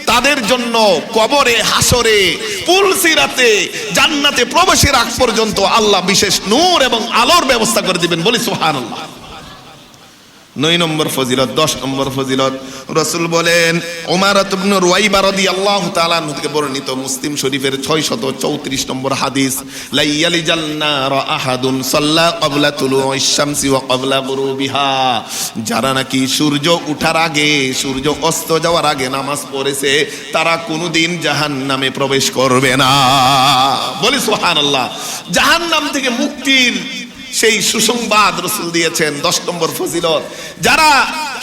তাদের জন্য কবরে, হাসরে, পুলসিরাতে, জান্নাতে প্রবেশের আগ পর্যন্ত আল্লাহ বিশেষ নূর এবং আলোর ব্যবস্থা করে দিবেন। বলি সুবহানাল্লাহ। 9 নম্বর ফজিলত। 10 নম্বর ফজিলত রাসূল বলেন, উমার ইবনে রুয়াইবা রাদিয়াল্লাহু তাআলা আনহু থেকে বর্ণিত, মুসলিম শরীফের 634 নম্বর হাদিস, লা ইয়ালিজাল নার আহাদুন সাল্লা ক্বাবলা তুলুইশ শামসি ওয়া ক্বাবলা গুরুবিহা। যারা নাকি সূর্য ওঠার আগে, সূর্য অস্ত যাওয়ার আগে নামাজ পড়েছে, তারা কোনোদিন জাহান্নামে প্রবেশ করবে না। বলি সুবহানাল্লাহ। জাহান্নাম থেকে মুক্তির সেই সুসংবাদ রাসূল দিয়েছেন। 10 নম্বর ফজিলত, যারা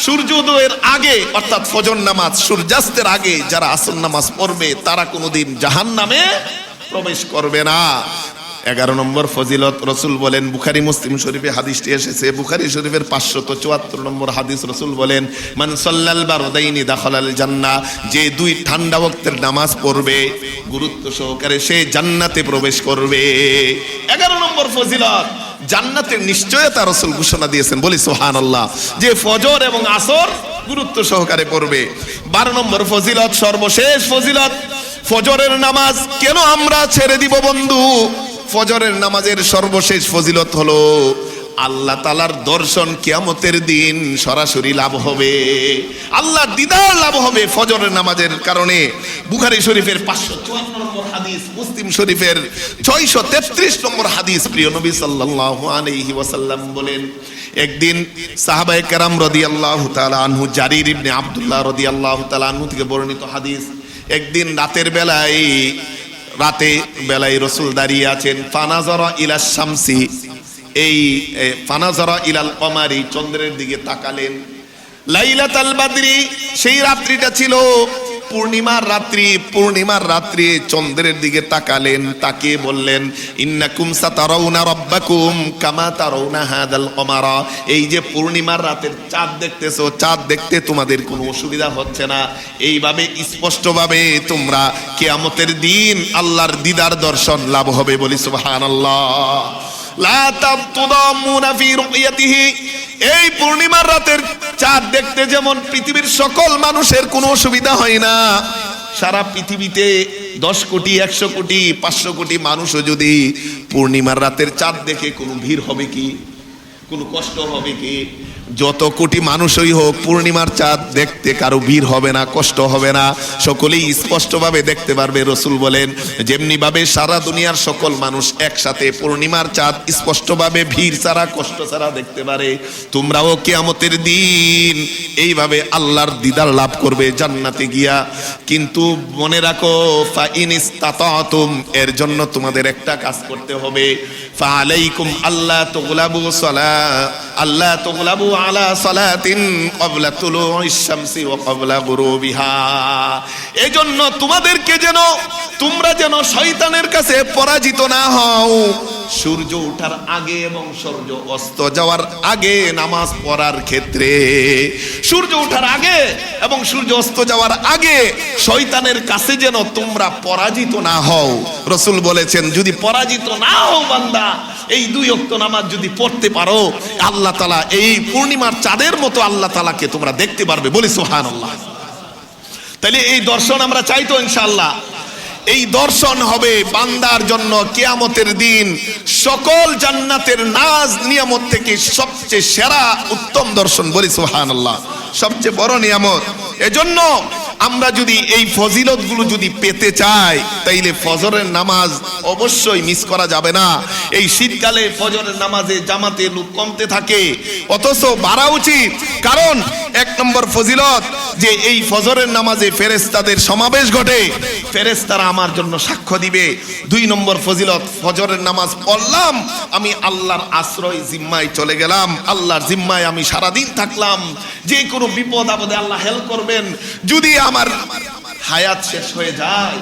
সূর্যোদয়ের আগে অর্থাৎ ফজর নামাজ, সূর্যাস্তের আগে যারা আসর নামাজ পড়বে, তারা কোনোদিন জাহান্নামে প্রবেশ করবে না। 11 নম্বর ফজিলত রাসূল বলেন, বুখারী মুসলিম শরীফে হাদিসটি এসেছে, বুখারী শরীফের 574 নম্বর হাদিস, রাসূল বলেন, মান সাল্লাল বারদাইনি দাখালাল জান্নাহ। যে 2 ঠান্ডা ওয়াক্তের নামাজ পড়বে গুরুত্ব সহকারে, সে জান্নাতে প্রবেশ করবে। 11 নম্বর ফজিলত, জান্নাতের নিশ্চয়তা রাসূল ঘোষণা দিয়েছেন। বলি সুবহানাল্লাহ। যে ফজর এবং আসর গুরুত্ব সহকারে পড়বে। 12 নম্বর ফজিলত, সর্বশেষ ফজিলত, ফজরের নামাজ কেন আমরা ছেড়ে দিব বন্ধু? ফজরের নামাজের সর্বশেষ ফজিলত হলো আল্লাহ তাআলার দর্শন কিয়ামতের দিন সরাসরি লাভ হবে, আল্লাহর দিদার লাভ হবে ফজরের নামাজের কারণে। বুখারী শরীফের 554 নম্বর হাদিস, মুসলিম শরীফের 633 নম্বর হাদিস, প্রিয় নবী সাল্লাল্লাহু আলাইহি ওয়াসাল্লাম বলেন, একদিন সাহাবায়ে কেরাম রাদিয়াল্লাহু তাআলা আনহু, জারির ইবনে আব্দুল্লাহ রাদিয়াল্লাহু তাআলা আনহু থেকে বর্ণিত হাদিস, একদিন রাতের বেলায় রাসূল দাঁড়িয়ে আছেন, ফানাজারা ইলাশ শামসি, এই ফানাজারা ইলাল কমারি, চন্দ্রের দিকে তাকালেন। লাইলাতুল বাদরি, সেই রাত্রিটা ছিল পূর্ণিমার রাত্রি চন্দ্রের দিকে তাকালেন, তাকিয়ে বললেন, ইন্নাকুম সাতারাউনা রাব্বাকুম কামা তারাউনা হাদাল কমারা। এই যে পূর্ণিমার রাতের চাঁদ দেখতেছো, চাঁদ দেখতে তোমাদের কোনো অসুবিধা হচ্ছে না, এইভাবে স্পষ্টভাবে তোমরা কিয়ামতের দিন আল্লাহর দিদার দর্শন লাভ হবে। বলি সুবহানাল্লাহ। লা তাবতুদামুনা ফি রুয়াতিহি, এই পূর্ণিমার রাতের চাঁদ দেখতে যেমন পৃথিবীর সকল মানুষের কোনো অসুবিধা হয় না, সারা পৃথিবীতে 10 কোটি 100 কোটি 500 কোটি মানুষও যদি পূর্ণিমার রাতের চাঁদ দেখে, কোনো ভিড় হবে কি, কোনো কষ্ট হবে কি? যত কোটি মানুষই হোক, পূর্ণিমার চাঁদ দেখতে কারো ভিড় হবে না, কষ্ট হবে না, সকলেই স্পষ্টভাবে দেখতে পারবে। রাসূল বলেন, যেমনি ভাবে সারা দুনিয়ার সকল মানুষ একসাথে পূর্ণিমার চাঁদ স্পষ্টভাবে ভিড় ছাড়া, কষ্ট ছাড়া দেখতে পারে, তোমরাও কিয়ামতের দিন এইভাবে আল্লাহর দিদার লাভ করবে জান্নাতে গিয়া। কিন্তু মনে রাখো, ফা ইন ইসতাতাতুম, এর জন্য তোমাদের একটা কাজ করতে হবে, ফা আলাইকুম আল্লাহ তুগলাবু আল্লাহ তুগলাবু আলা সালাতিন ক্বাবলা তুলুইশ শামসি ওয়া ক্বাবলা গুরুবিহা। এজন্য তোমাদেরকে তোমরা যেন শয়তানের কাছে পরাজিত না হও, সূর্য ওঠার আগে এবং সূর্য অস্ত যাওয়ার আগে নামাজ পড়ার ক্ষেত্রে, সূর্য ওঠার আগে এবং সূর্য অস্ত যাওয়ার আগে শয়তানের কাছে যেন তোমরা পরাজিত না হও। রাসূল বলেছেন, যদি পরাজিত না হও বান্দা, এই 2 ওয়াক্ত নামাজ যদি পড়তে পারো, আল্লাহ তাআলা এই পূর্ণিমার চাঁদের মতো আল্লাহ তাআলাকে তোমরা দেখতে পারবে। বলি সুবহানাল্লাহ। তাহলে এই দর্শন আমরা চাই তো ইনশাআল্লাহ। এই দর্শন হবে বান্দার জন্য কিয়ামতের দিন সকল জান্নাতের নাজ নিয়ামত থেকে সবচেয়ে সেরা উত্তম দর্শন। বলি সুবহানাল্লাহ, সবচেয়ে বড় নিয়ামত। এজন্য আমরা যদি এই ফজিলতগুলো যদি পেতে চাই, তাইলে ফজরের নামাজ অবশ্যই মিস করা যাবে না। এই শীতকালে ফজরের নামাজে জামাতে লোক কমতে থাকে, অথচ বাড়া উচিত। কারণ 1 নম্বর ফজিলত, যে এই ফজরের নামাজে ফেরেশতাদের সমাবেশ ঘটে, ফেরেশতারা আমার জন্য সাক্ষ্য দিবে। 2 নম্বর ফজিলত, ফজরের নামাজ পড়লাম, আমি আল্লাহর আশ্রয় জিম্মায় চলে গেলাম, আল্লাহর জিম্মায় আমি সারাদিন থাকলাম, যে কোনো বিপদ আপদে আল্লাহ হেল্প করবেন। যদি আমার হায়াত শেষ হয়ে যায়,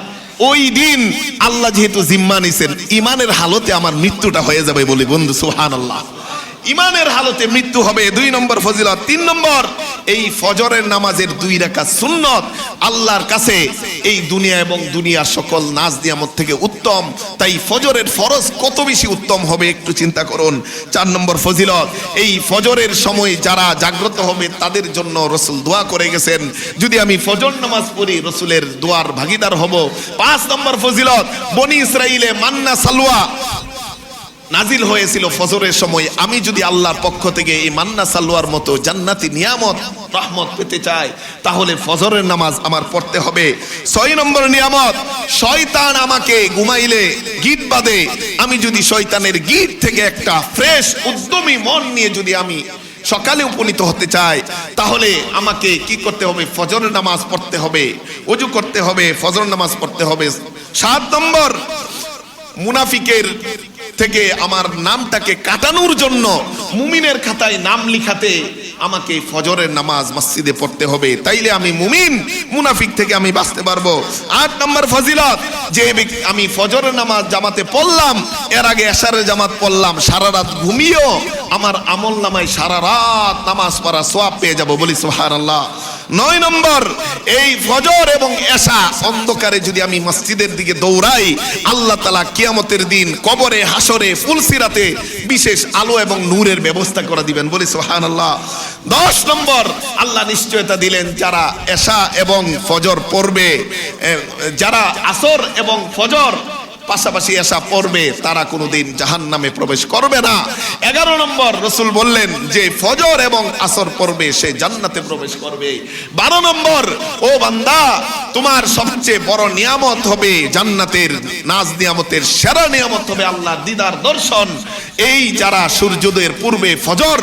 ওই দিন আল্লাহ যেহেতু জিম্মা নিছেন, ইমানের হালতে আমার মৃত্যুটা হয়ে যাবে। বলি বন্ধু সুবহানাল্লাহ, ইমানের হালতে মৃত্যু হবে। 2 নম্বর ফজিলত। 3 নম্বর, এই ফজরের নামাজের 2 রাকাত সুন্নত আল্লাহর কাছে এই দুনিয়া এবং দুনিয়ার সকল নাজ নিয়ামত থেকে উত্তম। তাই ফজরের ফরজ কত বেশি উত্তম হবে একটু চিন্তা করুন। 4 নম্বর ফজিলত, এই ফজরের সময় যারা জাগ্রত হবে তাদের জন্য রাসূল দোয়া করে গেছেন, যদি আমি ফজর নামাজ পড়ি রাসূলের দোয়ার ভাগীদার হব। 5 নম্বর ফজিলত, বনি ইসরাইলে মান্না সালওয়া, নাজিল হয়েছিল ফজরের সময়। আমি যদি আল্লাহর পক্ষ থেকে এই মান্না সালোয়ার মতো জান্নাতি নিয়ামত রহমত পেতে চাই, তাহলে ফজরের নামাজ আমার পড়তে হবে। 6 নম্বর নিয়ামত, শয়তান আমাকে ঘুমাইলে গিট বাঁধে, আমি যদি শয়তানের গিট থেকে একটা ফ্রেশ উদ্যমী মন নিয়ে যদি আমি সকালে উপনীত হতে চাই, তাহলে আমাকে কি করতে হবে? ফজরের নামাজ পড়তে হবে, ওযু করতে হবে, ফজর নামাজ পড়তে হবে। 7 নম্বর, মুনাফিকের থেকে আমার নামটাকে কাটানোর জন্য মুমিনের খাতায় নাম লিখাতে আমাকে ফজরের নামাজ মসজিদে পড়তে হবে, তাইলে আমি মুমিন, মুনাফিক থেকে আমি বাঁচতে পারবো। 8 নম্বর ফজিলত, যে আমি ফজরের নামাজ জামাতে পড়লাম, এর আগে এশারের জামাত পড়লাম, সারা রাত ঘুমিয়েও আমার আমল নামায় সারা রাত নামাজ পড়া সওয়াব পেয়ে যাব, বলি সুবহানাল্লাহ। 9 নম্বর, এই ফজর এবং এশা অন্ধকারে যদি আমি মসজিদের দিকে দৌড়াই, আল্লাহ তাআলা কিয়ামতের দিন কবরে, হাসরে, ফুলসিরাতে বিশেষ আলো এবং নূরের ব্যবস্থা করে দিবেন, বলি সুবহানাল্লাহ। 10 নম্বর, আল্লাহ নিশ্চয়তা দিলেন যারা এশা এবং ফজর পড়বে, যারা আসর এবং ফজর পাশাপাশি এশা পড়বে, তারা কোনোদিন জাহান্নামে প্রবেশ করবে না। 11 নম্বর, রাসূল বললেন যে ফজর এবং আসর পড়বে সে জান্নাতে প্রবেশ করবে। 12 নম্বর, ও বান্দা, তোমার সবচেয়ে বড় নিয়ামত হবে জান্নাতের নাজ নিয়ামতের সেরা নিয়ামত হবে আল্লাহর দিদার দর্শন। এই যারা সূর্যোদয়ের পূর্বে ফজর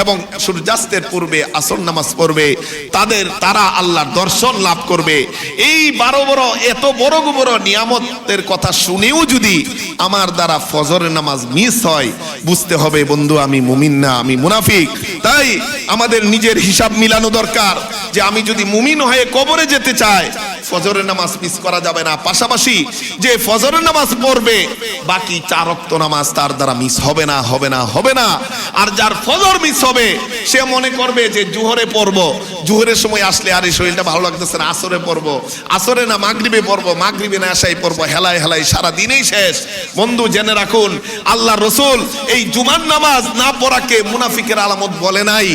এবং সূর্যাস্তের পূর্বে আসর নামাজ পড়বে, তারা আল্লাহর দর্শন লাভ করবে। এই এত বড় বড় নিয়ামতের কথা শুনেও যদি আমার দ্বারা ফজরের নামাজ মিস হয়, বুঝতে হবে বন্ধু আমি মুমিন না, আমি মুনাফিক। তাই আমাদের নিজের হিসাব মিলানো দরকার যে আমি যদি মুমিন হয়ে কবরে যেতে চাই, ফজরের নামাজ মিস করা যাবে না। পাশাপাশি যে ফজরের নামাজ পড়বে, বাকি 4 ওয়াক্ত নামাজ তার দ্বারা মিস হবে না, হবে না, হবে না। আর যার ফজর মিস হবে, সে মনে করবে যে জোহরে পড়বো, জোহরের সময় আসলে আরে শরীরটা ভালো লাগতেছে না, আসরে পড়বো, আসরে না মাগরিবে পড়বো, মাগরিবে না এশায় পড়বো, হেলায় হেলায় সারা দিনেই শেষ। বন্ধু জেনে রাখুন, আল্লাহ রসুল এই জুমার নামাজ না পড়াকে মুনাফিকের আলামত বলে নাই,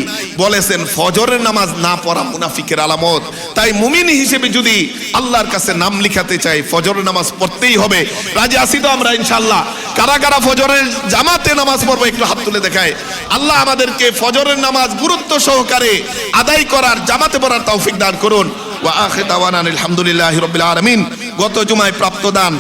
বলেছেন ফজরের নামাজ না পড়া মুনাফিকের আলামত। তাই মুমিন হিসেবে যদি আল্লাহর কাছে নাম লিখাতে চাই, ফজরের নামাজ পড়তেই হবে। রাজি আছি তো আমরা ইনশাআল্লাহ? কারা কারা ফজরের জামাতে নামাজ পড়বো একটু হাত তুলে দেখায়। আল্লাহ আমাদেরকে ফজরের নামাজ গুরুত্ব সহকারে আদায় করার, জামাতে পড়ার তৌফিক দান করুন। ওয়া আখিরু দাওয়ানা আলহামদুলিল্লাহি রাব্বিল আলামিন। গত জুমায় প্রাপ্ত দান